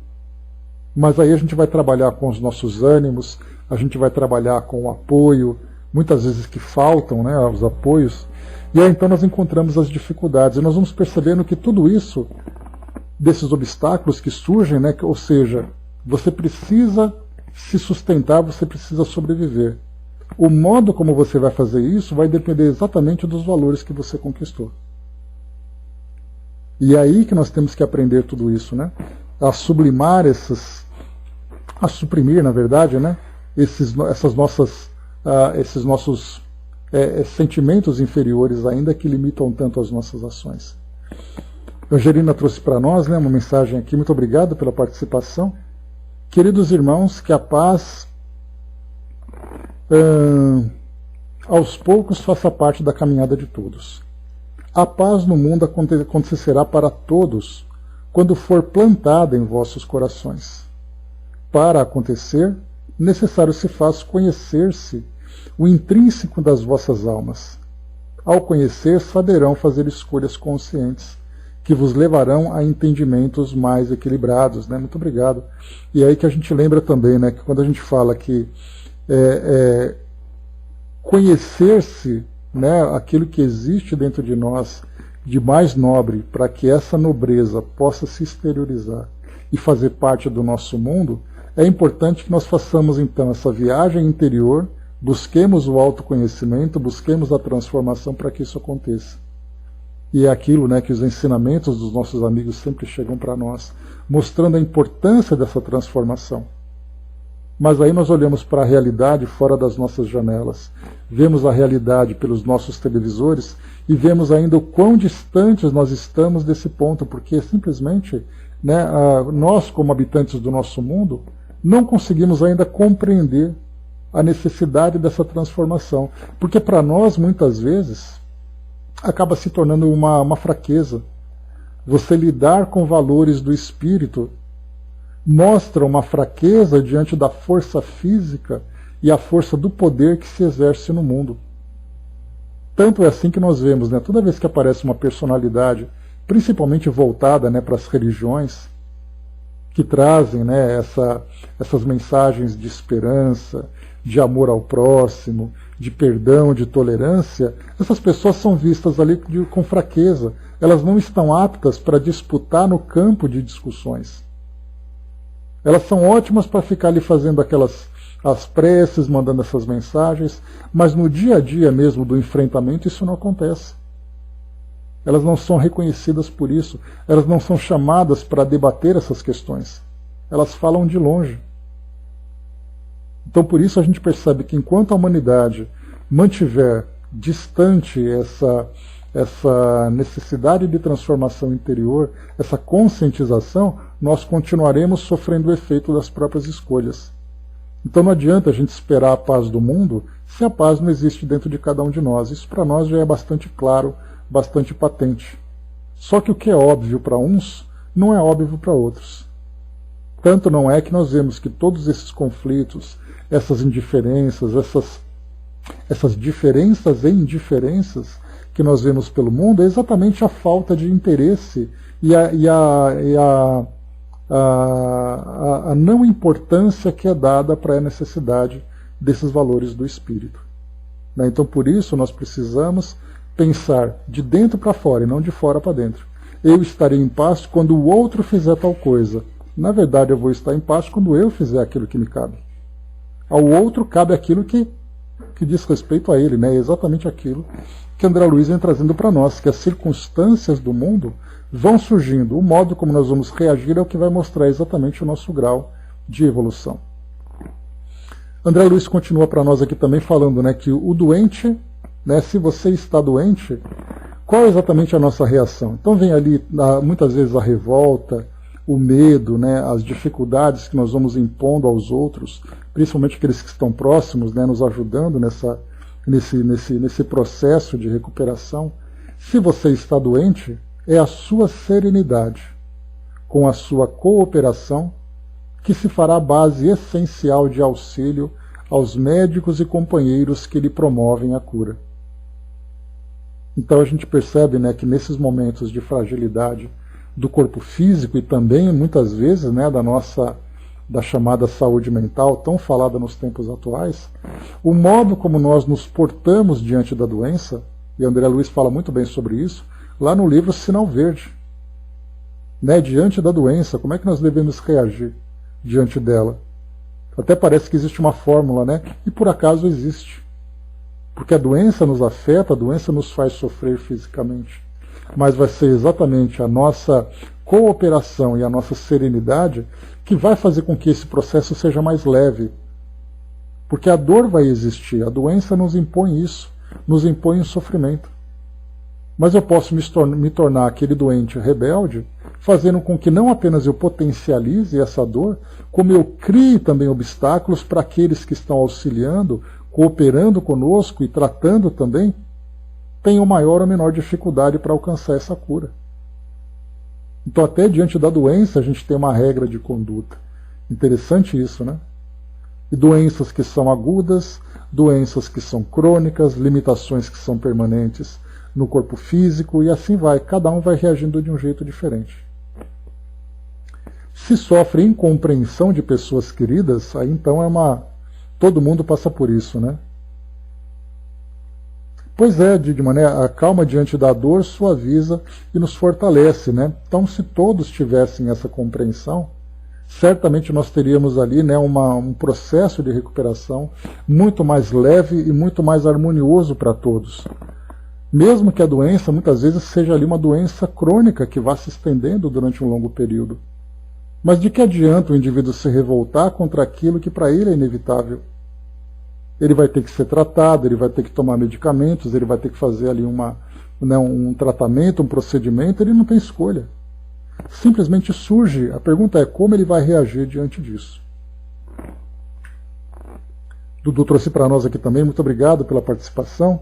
Mas aí a gente vai trabalhar com os nossos ânimos, a gente vai trabalhar com o apoio, muitas vezes que faltam, né, os apoios, e aí então nós encontramos as dificuldades, e nós vamos percebendo que tudo isso, desses obstáculos que surgem, né, ou seja, você precisa se sustentar, você precisa sobreviver. O modo como você vai fazer isso vai depender exatamente dos valores que você conquistou. E é aí que nós temos que aprender tudo isso, né? A sublimar a suprimir, na verdade, né, esses nossos sentimentos inferiores ainda que limitam tanto as nossas ações. Angelina trouxe para nós, né, uma mensagem aqui, muito obrigado pela participação. Queridos irmãos, que a paz aos poucos faça parte da caminhada de todos. A paz no mundo acontecerá para todos quando for plantada em vossos corações. Para acontecer, necessário se faz conhecer-se o intrínseco das vossas almas. Ao conhecer, saberão fazer escolhas conscientes, que vos levarão a entendimentos mais equilibrados. Né? Muito obrigado. E é aí que a gente lembra também, né, que quando a gente fala que conhecer-se, né, aquilo que existe dentro de nós de mais nobre, para que essa nobreza possa se exteriorizar e fazer parte do nosso mundo, é importante que nós façamos então essa viagem interior, busquemos o autoconhecimento, busquemos a transformação para que isso aconteça. E é aquilo, né, que os ensinamentos dos nossos amigos sempre chegam para nós, mostrando a importância dessa transformação. Mas aí nós olhamos para a realidade fora das nossas janelas, vemos a realidade pelos nossos televisores e vemos ainda o quão distantes nós estamos desse ponto, porque simplesmente, né, nós, como habitantes do nosso mundo, não conseguimos ainda compreender a necessidade dessa transformação. Porque para nós, muitas vezes, acaba se tornando uma fraqueza. Você lidar com valores do espírito mostra uma fraqueza diante da força física e a força do poder que se exerce no mundo. Tanto é assim que nós vemos, né, toda vez que aparece uma personalidade, principalmente voltada, né, para as religiões, que trazem, né, essas mensagens de esperança, de amor ao próximo, de perdão, de tolerância, essas pessoas são vistas ali com fraqueza. Elas não estão aptas para disputar no campo de discussões. Elas são ótimas para ficar ali fazendo as preces, mandando essas mensagens, mas no dia a dia mesmo do enfrentamento isso não acontece. Elas não são reconhecidas por isso, elas não são chamadas para debater essas questões. Elas falam de longe. Então por isso a gente percebe que enquanto a humanidade mantiver distante essa necessidade de transformação interior, essa conscientização, nós continuaremos sofrendo o efeito das próprias escolhas. Então não adianta a gente esperar a paz do mundo se a paz não existe dentro de cada um de nós. Isso para nós já é bastante claro, bastante patente. Só que o que é óbvio para uns não é óbvio para outros. Tanto não é que nós vemos que todos esses conflitos, essas indiferenças, essas diferenças e indiferenças que nós vemos pelo mundo é exatamente a falta de interesse e a não importância que é dada para a necessidade desses valores do espírito. Então por isso nós precisamos pensar de dentro para fora e não de fora para dentro. Eu estarei em paz quando o outro fizer tal coisa. Na verdade eu vou estar em paz quando eu fizer aquilo que me cabe. Ao outro cabe aquilo que diz respeito a ele, né? É exatamente aquilo que André Luiz vem trazendo para nós, que as circunstâncias do mundo vão surgindo, o modo como nós vamos reagir é o que vai mostrar exatamente o nosso grau de evolução. André Luiz continua para nós aqui também falando, né, que o doente, né, se você está doente, qual é exatamente a nossa reação? Então vem ali muitas vezes a revolta, o medo, né, as dificuldades que nós vamos impondo aos outros, principalmente aqueles que estão próximos, né, nos ajudando nesse processo de recuperação. Se você está doente, é a sua serenidade, com a sua cooperação, que se fará base essencial de auxílio aos médicos e companheiros que lhe promovem a cura. Então a gente percebe, né, que nesses momentos de fragilidade do corpo físico e também muitas vezes, né, da chamada saúde mental, tão falada nos tempos atuais, o modo como nós nos portamos diante da doença, e André Luiz fala muito bem sobre isso, lá no livro Sinal Verde, né, diante da doença, como é que nós devemos reagir diante dela? Até parece que existe uma fórmula, né, e por acaso existe. Porque a doença nos afeta, a doença nos faz sofrer fisicamente. Mas vai ser exatamente a nossa cooperação e a nossa serenidade que vai fazer com que esse processo seja mais leve. Porque a dor vai existir, a doença nos impõe isso, nos impõe um sofrimento. Mas eu posso me tornar aquele doente rebelde, fazendo com que não apenas eu potencialize essa dor, como eu crie também obstáculos para aqueles que estão auxiliando, cooperando conosco e tratando também, tenham maior ou menor dificuldade para alcançar essa cura. Então até diante da doença a gente tem uma regra de conduta. Interessante isso, né? E doenças que são agudas, doenças que são crônicas, limitações que são permanentes no corpo físico e assim vai. Cada um vai reagindo de um jeito diferente. Se sofre incompreensão de pessoas queridas, aí então todo mundo passa por isso, né? Pois é, Didman, né? A calma diante da dor suaviza e nos fortalece, né? Então, se todos tivessem essa compreensão, certamente nós teríamos ali, né, um processo de recuperação muito mais leve e muito mais harmonioso para todos. Mesmo que a doença muitas vezes seja ali uma doença crônica que vá se estendendo durante um longo período. Mas de que adianta o indivíduo se revoltar contra aquilo que para ele é inevitável? Ele vai ter que ser tratado, ele vai ter que tomar medicamentos, ele vai ter que fazer ali um tratamento, um procedimento, ele não tem escolha. Simplesmente surge, a pergunta é como ele vai reagir diante disso. Dudu trouxe para nós aqui também, muito obrigado pela participação.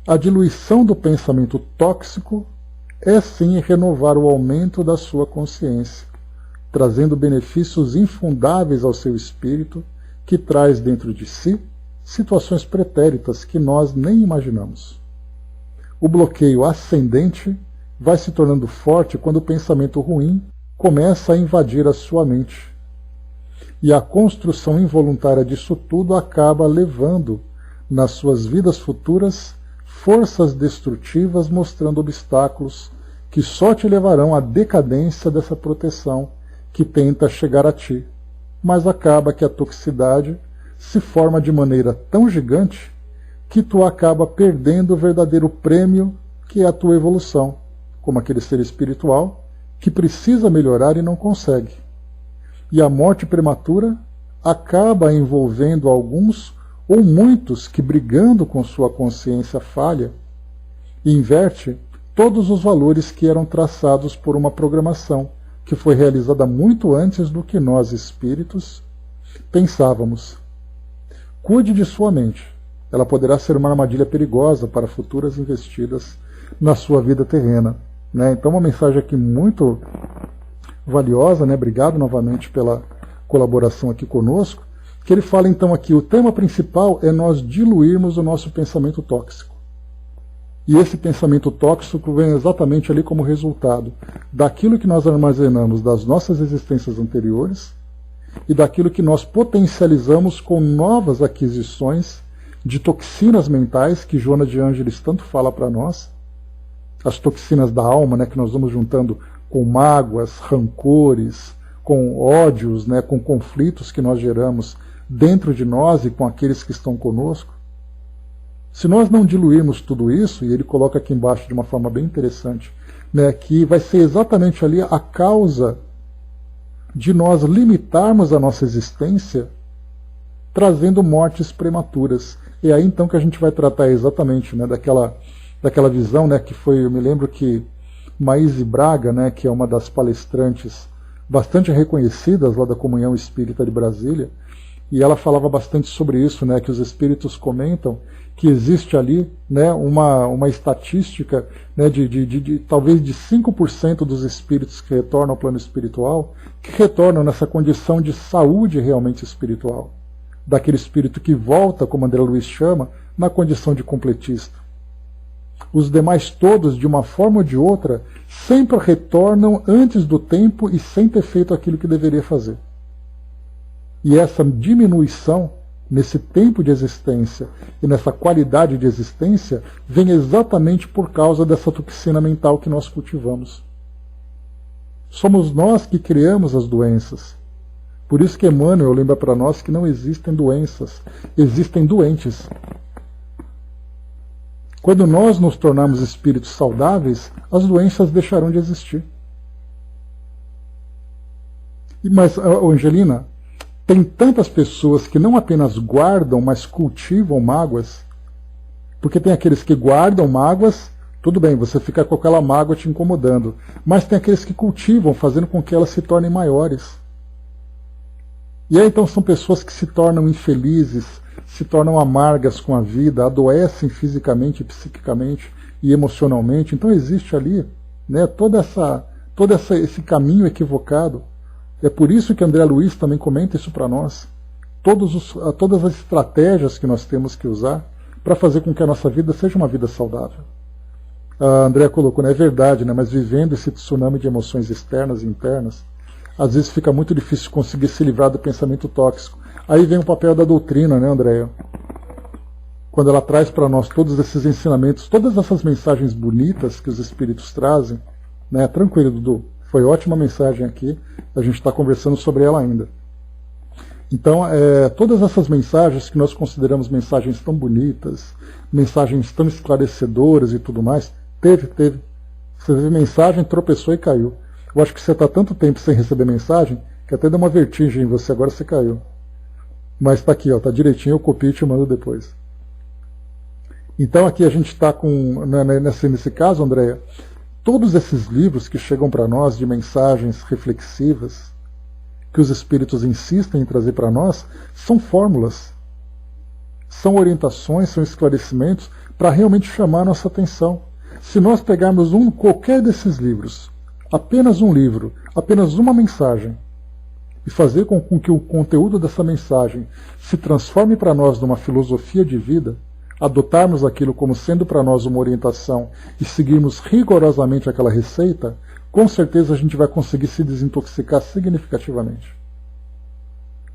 A diluição do pensamento tóxico é sim renovar o aumento da sua consciência, trazendo benefícios infundáveis ao seu espírito, que traz dentro de si situações pretéritas que nós nem imaginamos. O bloqueio ascendente vai se tornando forte quando o pensamento ruim começa a invadir a sua mente. E a construção involuntária disso tudo acaba levando, nas suas vidas futuras, forças destrutivas mostrando obstáculos que só te levarão à decadência dessa proteção que tenta chegar a ti. Mas acaba que a toxicidade se forma de maneira tão gigante que tu acaba perdendo o verdadeiro prêmio que é a tua evolução, como aquele ser espiritual que precisa melhorar e não consegue. E a morte prematura acaba envolvendo alguns ou muitos que, brigando com sua consciência falha, inverte todos os valores que eram traçados por uma programação que foi realizada muito antes do que nós, espíritos, pensávamos. Cuide de sua mente. Ela poderá ser uma armadilha perigosa para futuras investidas na sua vida terrena. Então, uma mensagem aqui muito valiosa, obrigado novamente pela colaboração aqui conosco, que ele fala então aqui, o tema principal é nós diluirmos o nosso pensamento tóxico. E esse pensamento tóxico vem exatamente ali como resultado daquilo que nós armazenamos das nossas existências anteriores e daquilo que nós potencializamos com novas aquisições de toxinas mentais, que Joana de Ângeles tanto fala para nós, as toxinas da alma, que nós vamos juntando com mágoas, rancores, com ódios, com conflitos que nós geramos dentro de nós e com aqueles que estão conosco. Se nós não diluirmos tudo isso, e ele coloca aqui embaixo de uma forma bem interessante, que vai ser exatamente ali a causa de nós limitarmos a nossa existência, trazendo mortes prematuras. E aí então que a gente vai tratar exatamente daquela visão, que foi, eu me lembro que Maíse Braga, que é uma das palestrantes bastante reconhecidas lá da Comunhão Espírita de Brasília, e ela falava bastante sobre isso, que os espíritos comentam que existe ali uma estatística de talvez de 5% dos espíritos que retornam ao plano espiritual, que retornam nessa condição de saúde realmente espiritual, daquele espírito que volta, como André Luiz chama, na condição de completista. Os demais todos, de uma forma ou de outra, sempre retornam antes do tempo e sem ter feito aquilo que deveria fazer. E essa diminuição nesse tempo de existência e nessa qualidade de existência vem exatamente por causa dessa toxina mental que nós cultivamos. Somos nós que criamos as doenças. Por isso que Emmanuel lembra para nós que não existem doenças, existem doentes. Quando nós nos tornarmos espíritos saudáveis, as doenças deixarão de existir. Mas, Angelina, tem tantas pessoas que não apenas guardam, mas cultivam mágoas. Porque tem aqueles que guardam mágoas, tudo bem, você fica com aquela mágoa te incomodando. Mas tem aqueles que cultivam, fazendo com que elas se tornem maiores. E aí então são pessoas que se tornam infelizes, se tornam amargas com a vida, adoecem fisicamente, psiquicamente e emocionalmente. Então existe ali todo esse caminho equivocado. É por isso que André Luiz também comenta isso para nós. Todas as estratégias que nós temos que usar para fazer com que a nossa vida seja uma vida saudável. A André colocou, é verdade, mas vivendo esse tsunami de emoções externas e internas, às vezes fica muito difícil conseguir se livrar do pensamento tóxico. Aí vem o papel da doutrina, Andréia? Quando ela traz para nós todos esses ensinamentos, todas essas mensagens bonitas que os espíritos trazem, Tranquilo, Dudu. Foi ótima mensagem aqui, a gente está conversando sobre ela ainda. Então, todas essas mensagens que nós consideramos mensagens tão bonitas, mensagens tão esclarecedoras e tudo mais, teve. Você teve mensagem, tropeçou e caiu. Eu acho que você está tanto tempo sem receber mensagem que até deu uma vertigem em você, agora você caiu. Mas está aqui, está direitinho, eu copio e te mando depois. Então aqui a gente está com, nesse caso, Andréia, todos esses livros que chegam para nós de mensagens reflexivas, que os espíritos insistem em trazer para nós, são fórmulas, são orientações, são esclarecimentos para realmente chamar a nossa atenção. Se nós pegarmos qualquer desses livros, apenas um livro, apenas uma mensagem, e fazer com que o conteúdo dessa mensagem se transforme para nós numa filosofia de vida, adotarmos aquilo como sendo para nós uma orientação e seguirmos rigorosamente aquela receita, com certeza a gente vai conseguir se desintoxicar significativamente.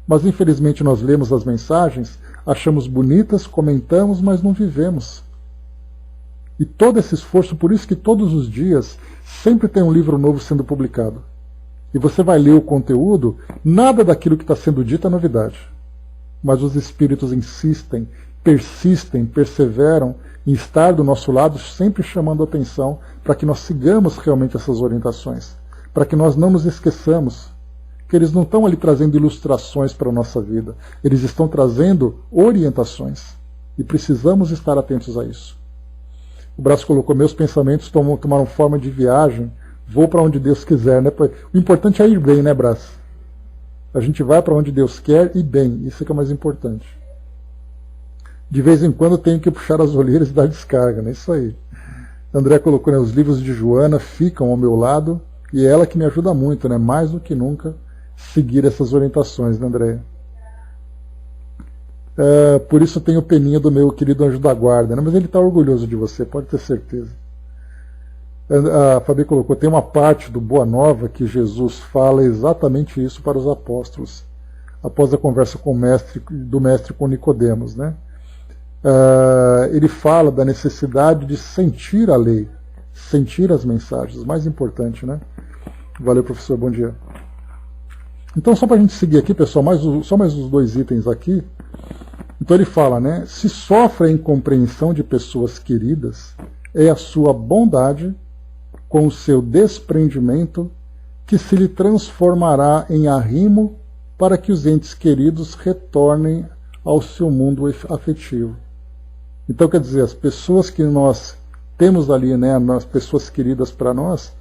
Mas infelizmente nós lemos as mensagens, achamos bonitas, comentamos, mas não vivemos. E todo esse esforço, por isso que todos os dias sempre tem um livro novo sendo publicado. E você vai ler o conteúdo, nada daquilo que está sendo dito é novidade. Mas os espíritos insistem, persistem, perseveram em estar do nosso lado, sempre chamando a atenção para que nós sigamos realmente essas orientações, para que nós não nos esqueçamos que eles não estão ali trazendo ilustrações para a nossa vida, eles estão trazendo orientações e precisamos estar atentos a isso. O Brás colocou, meus pensamentos tomaram forma de viagem, vou para onde Deus quiser, né? O importante é ir bem, né, Brás? A gente vai para onde Deus quer e bem, isso é que é o mais importante. De vez em quando tenho que puxar as olheiras e dar descarga, né? Isso aí. André colocou, né, os livros de Joana ficam ao meu lado e é ela que me ajuda muito, né? Mais do que nunca, seguir essas orientações, né, André? Por isso tenho peninha do meu querido anjo da guarda, né? Mas ele está orgulhoso de você, pode ter certeza. A Fabi colocou, tem uma parte do Boa Nova que Jesus fala exatamente isso para os apóstolos, após a conversa do mestre com Nicodemos, né? Ele fala da necessidade de sentir a lei, sentir as mensagens, mais importante, né? Valeu, professor, bom dia. Então, só para a gente seguir aqui, pessoal, só mais os 2 itens aqui. Então ele fala, né? Se sofre a incompreensão de pessoas queridas, é a sua bondade, com o seu desprendimento, que se lhe transformará em arrimo para que os entes queridos retornem ao seu mundo afetivo. Então, quer dizer, as pessoas que nós temos ali, né, as pessoas queridas para nós,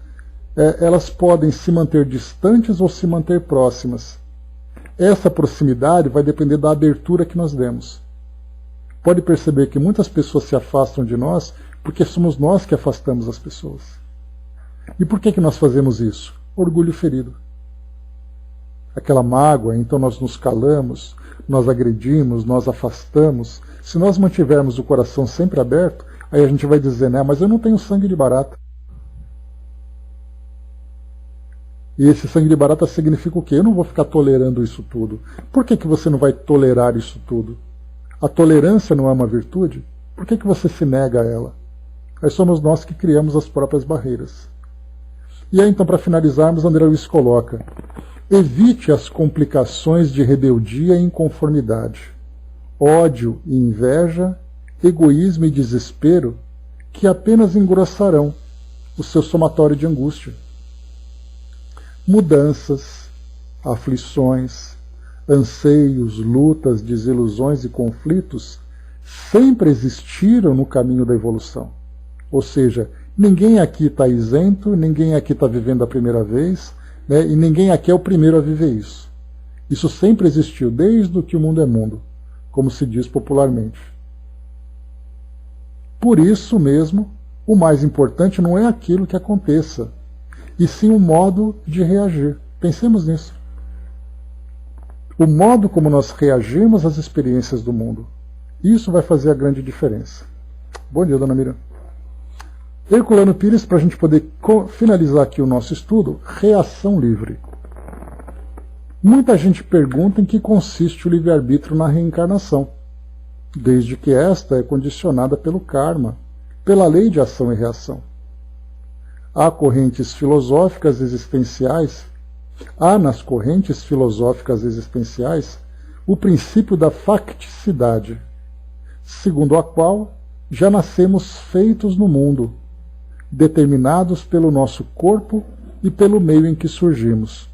elas podem se manter distantes ou se manter próximas. Essa proximidade vai depender da abertura que nós demos. Pode perceber que muitas pessoas se afastam de nós porque somos nós que afastamos as pessoas. E por que nós fazemos isso? Orgulho ferido. Aquela mágoa, então nós nos calamos, nós agredimos, nós afastamos. Se nós mantivermos o coração sempre aberto, aí a gente vai dizer, né, mas eu não tenho sangue de barata. E esse sangue de barata significa o quê? Eu não vou ficar tolerando isso tudo. Por que você não vai tolerar isso tudo? A tolerância não é uma virtude? Por que você se nega a ela? Aí somos nós que criamos as próprias barreiras. E aí, então, para finalizarmos, André Luiz coloca, evite as complicações de rebeldia e inconformidade, ódio e inveja, egoísmo e desespero, que apenas engrossarão o seu somatório de angústia. Mudanças, aflições, anseios, lutas, desilusões e conflitos sempre existiram no caminho da evolução. Ou seja, ninguém aqui está isento, ninguém aqui está vivendo a primeira vez, né, e ninguém aqui é o primeiro a viver isso. Isso sempre existiu, desde que o mundo é mundo, como se diz popularmente. Por isso mesmo, o mais importante não é aquilo que aconteça, e sim o modo de reagir. Pensemos nisso. O modo como nós reagimos às experiências do mundo. Isso vai fazer a grande diferença. Bom dia, dona Miriam. Herculano Pires, para a gente poder finalizar aqui o nosso estudo, reação livre. Muita gente pergunta em que consiste o livre-arbítrio na reencarnação, desde que esta é condicionada pelo karma, pela lei de ação e reação. Há correntes filosóficas existenciais, nas correntes filosóficas existenciais o princípio da facticidade, segundo a qual já nascemos feitos no mundo, determinados pelo nosso corpo e pelo meio em que surgimos.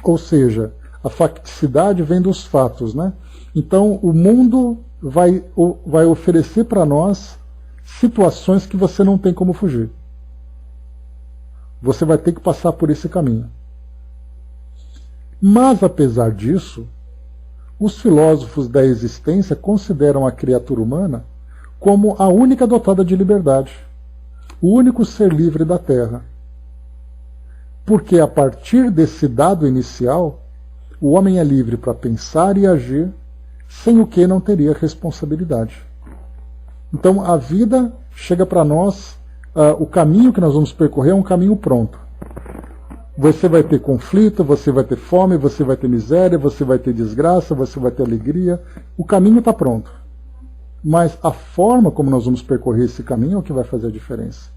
Ou seja, a facticidade vem dos fatos, né? Então, o mundo vai oferecer para nós situações que você não tem como fugir. Você vai ter que passar por esse caminho. Mas, apesar disso, os filósofos da existência consideram a criatura humana como a única dotada de liberdade, o único ser livre da Terra. Porque a partir desse dado inicial, o homem é livre para pensar e agir, sem o que não teria responsabilidade. Então a vida chega para nós, o caminho que nós vamos percorrer é um caminho pronto. Você vai ter conflito, você vai ter fome, você vai ter miséria, você vai ter desgraça, você vai ter alegria. O caminho está pronto. Mas a forma como nós vamos percorrer esse caminho é o que vai fazer a diferença.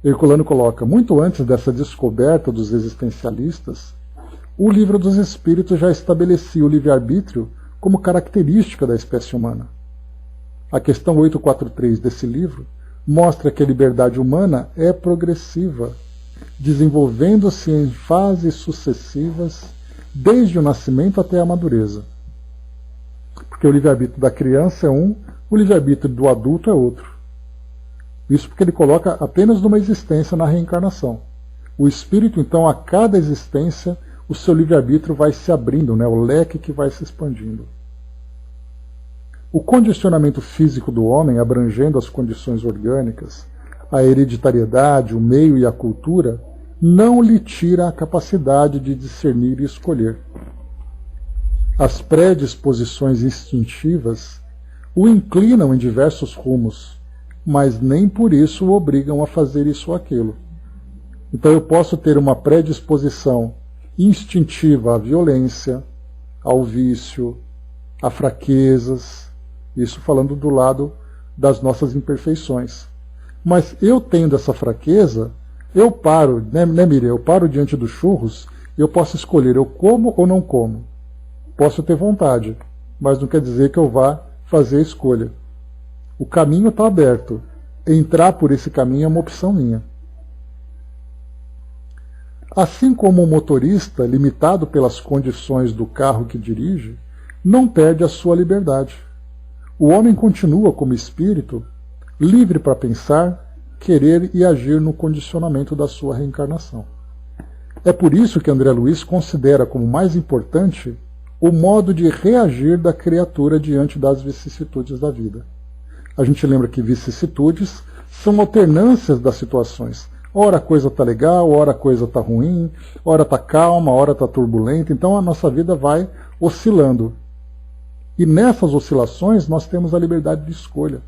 Herculano coloca, muito antes dessa descoberta dos existencialistas, o Livro dos Espíritos já estabelecia o livre-arbítrio como característica da espécie humana. A questão 843 desse livro mostra que a liberdade humana é progressiva, desenvolvendo-se em fases sucessivas, desde o nascimento até a madureza. Porque o livre-arbítrio da criança é um, o livre-arbítrio do adulto é outro. Isso porque ele coloca apenas numa existência na reencarnação. O espírito, então, a cada existência, o seu livre-arbítrio vai se abrindo, né? O leque que vai se expandindo. O condicionamento físico do homem, abrangendo as condições orgânicas, a hereditariedade, o meio e a cultura, não lhe tira a capacidade de discernir e escolher. As predisposições instintivas o inclinam em diversos rumos, mas nem por isso o obrigam a fazer isso ou aquilo. Então eu posso ter uma predisposição instintiva à violência, ao vício, a fraquezas, isso falando do lado das nossas imperfeições. Mas eu tendo essa fraqueza, eu paro, né Miriam? Eu paro diante dos churros, eu posso escolher, eu como ou não como. Posso ter vontade, mas não quer dizer que eu vá fazer a escolha. O caminho está aberto. Entrar por esse caminho é uma opção minha. Assim como o motorista, limitado pelas condições do carro que dirige, não perde a sua liberdade. O homem continua como espírito, livre para pensar, querer e agir no condicionamento da sua reencarnação. É por isso que André Luiz considera como mais importante o modo de reagir da criatura diante das vicissitudes da vida. A gente lembra que vicissitudes são alternâncias das situações. Ora a coisa está legal, ora a coisa está ruim, ora está calma, ora está turbulenta. Então a nossa vida vai oscilando. E nessas oscilações nós temos a liberdade de escolha.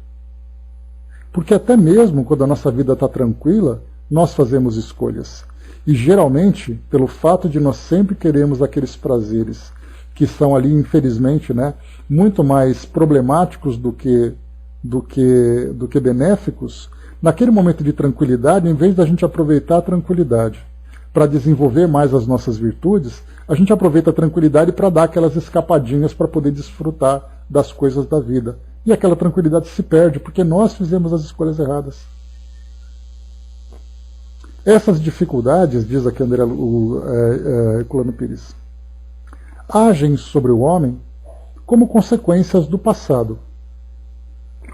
Porque até mesmo quando a nossa vida está tranquila, nós fazemos escolhas. E geralmente, pelo fato de nós sempre queremos aqueles prazeres que são ali, infelizmente, né, muito mais problemáticos do que benéficos, naquele momento de tranquilidade, em vez da gente aproveitar a tranquilidade para desenvolver mais as nossas virtudes, a gente aproveita a tranquilidade para dar aquelas escapadinhas para poder desfrutar das coisas da vida. E aquela tranquilidade se perde, porque nós fizemos as escolhas erradas. Essas dificuldades, diz aqui Herculano Pires, agem sobre o homem como consequências do passado.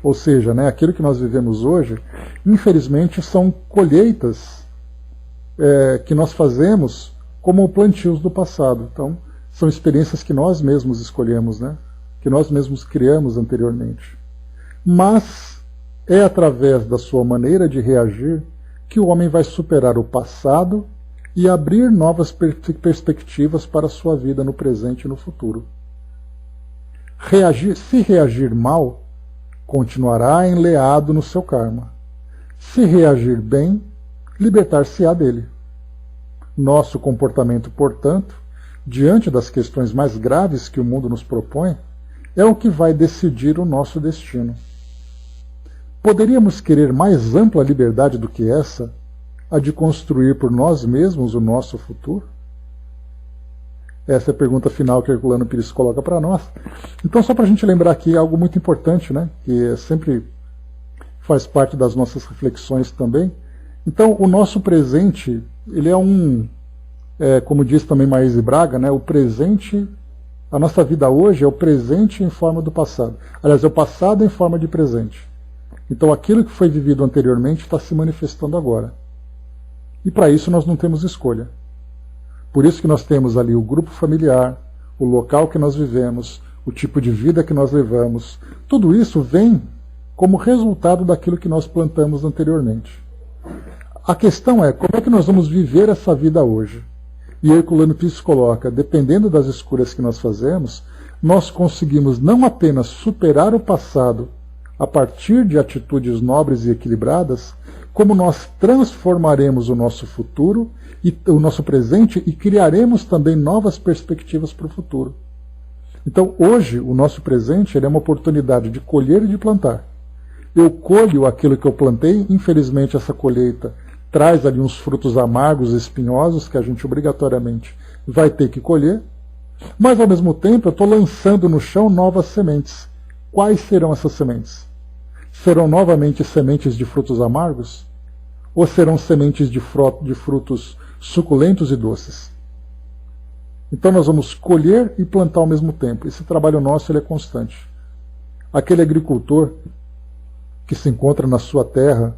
Ou seja, né, aquilo que nós vivemos hoje, infelizmente, são colheitas que nós fazemos como plantios do passado. Então, são experiências que nós mesmos escolhemos, né, que nós mesmos criamos anteriormente. Mas é através da sua maneira de reagir que o homem vai superar o passado e abrir novas perspectivas para a sua vida no presente e no futuro. Se reagir mal, continuará enleado no seu karma. Se reagir bem, libertar-se-á dele. Nosso comportamento, portanto, diante das questões mais graves que o mundo nos propõe, é o que vai decidir o nosso destino. Poderíamos querer mais ampla liberdade do que essa, a de construir por nós mesmos o nosso futuro? Essa é a pergunta final que Herculano Pires coloca para nós. Então, só para a gente lembrar aqui algo muito importante, né, que sempre faz parte das nossas reflexões também. Então, o nosso presente, ele é como diz também Maíse Braga, né, o presente, a nossa vida hoje é o presente em forma do passado. Aliás, é o passado em forma de presente. Então, aquilo que foi vivido anteriormente está se manifestando agora. E para isso nós não temos escolha. Por isso que nós temos ali o grupo familiar, o local que nós vivemos, o tipo de vida que nós levamos. Tudo isso vem como resultado daquilo que nós plantamos anteriormente. A questão é, como é que nós vamos viver essa vida hoje? E Herculano Pires coloca, dependendo das escolhas que nós fazemos, nós conseguimos não apenas superar o passado a partir de atitudes nobres e equilibradas, como nós transformaremos o nosso futuro e o nosso presente e criaremos também novas perspectivas para o futuro. Então, hoje, o nosso presente é uma oportunidade de colher e de plantar. Eu colho aquilo que eu plantei, infelizmente essa colheita traz ali uns frutos amargos e espinhosos que a gente obrigatoriamente vai ter que colher, mas ao mesmo tempo eu estou lançando no chão novas sementes. Quais serão essas sementes? Serão novamente sementes de frutos amargos? Ou serão sementes de frutos suculentos e doces? Então nós vamos colher e plantar ao mesmo tempo. Esse trabalho nosso ele é constante. Aquele agricultor que se encontra na sua terra,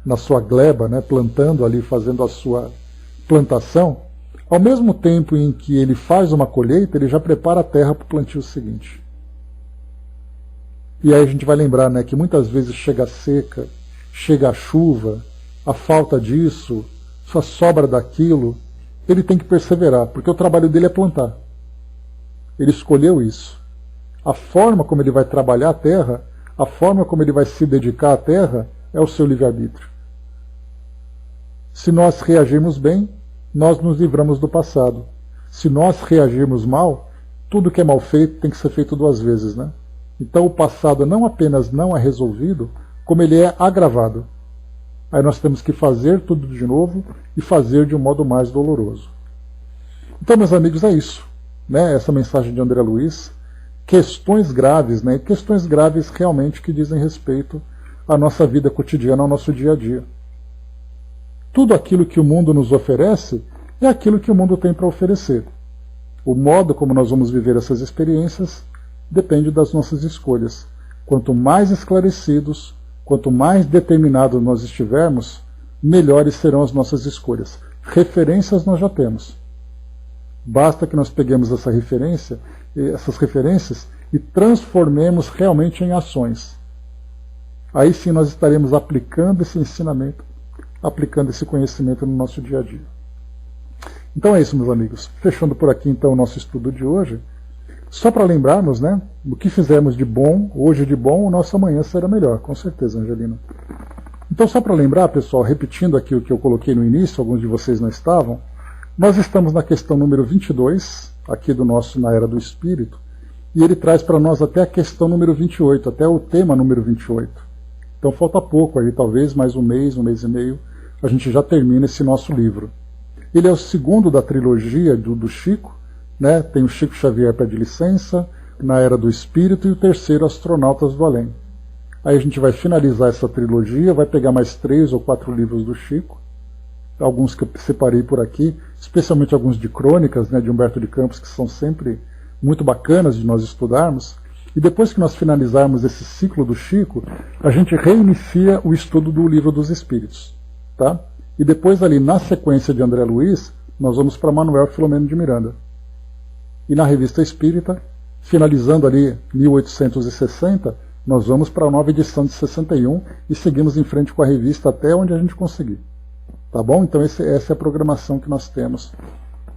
na sua gleba, né, plantando ali, fazendo a sua plantação, ao mesmo tempo em que ele faz uma colheita, ele já prepara a terra para o plantio seguinte. E aí a gente vai lembrar, né, que muitas vezes chega a seca, chega a chuva, a falta disso, a sobra daquilo, ele tem que perseverar, porque o trabalho dele é plantar. Ele escolheu isso. A forma como ele vai trabalhar a terra, a forma como ele vai se dedicar à terra, é o seu livre-arbítrio. Se nós reagirmos bem, nós nos livramos do passado. Se nós reagirmos mal, tudo que é mal feito tem que ser feito duas vezes, né? Então o passado não apenas não é resolvido, como ele é agravado. Aí nós temos que fazer tudo de novo e fazer de um modo mais doloroso. Então, meus amigos, é isso, né? Essa mensagem de André Luiz. Questões graves, né? Questões graves realmente que dizem respeito à nossa vida cotidiana, ao nosso dia a dia. Tudo aquilo que o mundo nos oferece é aquilo que o mundo tem para oferecer. O modo como nós vamos viver essas experiências depende das nossas escolhas. Quanto mais esclarecidos, quanto mais determinados nós estivermos, melhores serão as nossas escolhas. Referências nós já temos. Basta que nós peguemos essas referências e transformemos realmente em ações. Aí sim nós estaremos aplicando esse ensinamento, aplicando esse conhecimento no nosso dia a dia. Então é isso, meus amigos. Fechando por aqui então o nosso estudo de hoje. Só para lembrarmos, né, o que fizemos de bom, hoje de bom, o nosso amanhã será melhor, com certeza, Angelina. Então só para lembrar, pessoal, repetindo aqui o que eu coloquei no início, alguns de vocês não estavam, nós estamos na questão número 22, aqui do nosso Na Era do Espírito, e ele traz para nós até a questão número 28, até o tema número 28. Então falta pouco aí, talvez mais um mês e meio, a gente já termina esse nosso livro. Ele é o segundo da trilogia do Chico, né? Tem o Chico Xavier Pede Licença, Na Era do Espírito, e o terceiro, Astronautas do Além. Aí a gente vai finalizar essa trilogia, vai pegar mais 3 ou 4 livros do Chico, alguns que eu separei por aqui, especialmente alguns de crônicas, né, de Humberto de Campos, que são sempre muito bacanas de nós estudarmos. E depois que nós finalizarmos esse ciclo do Chico, a gente reinicia o estudo do Livro dos Espíritos. Tá? E depois ali, na sequência de André Luiz, nós vamos para Manuel Filomeno de Miranda. E na Revista Espírita, finalizando ali 1860, nós vamos para a nova edição de 61 e seguimos em frente com a revista até onde a gente conseguir. Tá bom? Então essa é a programação que nós temos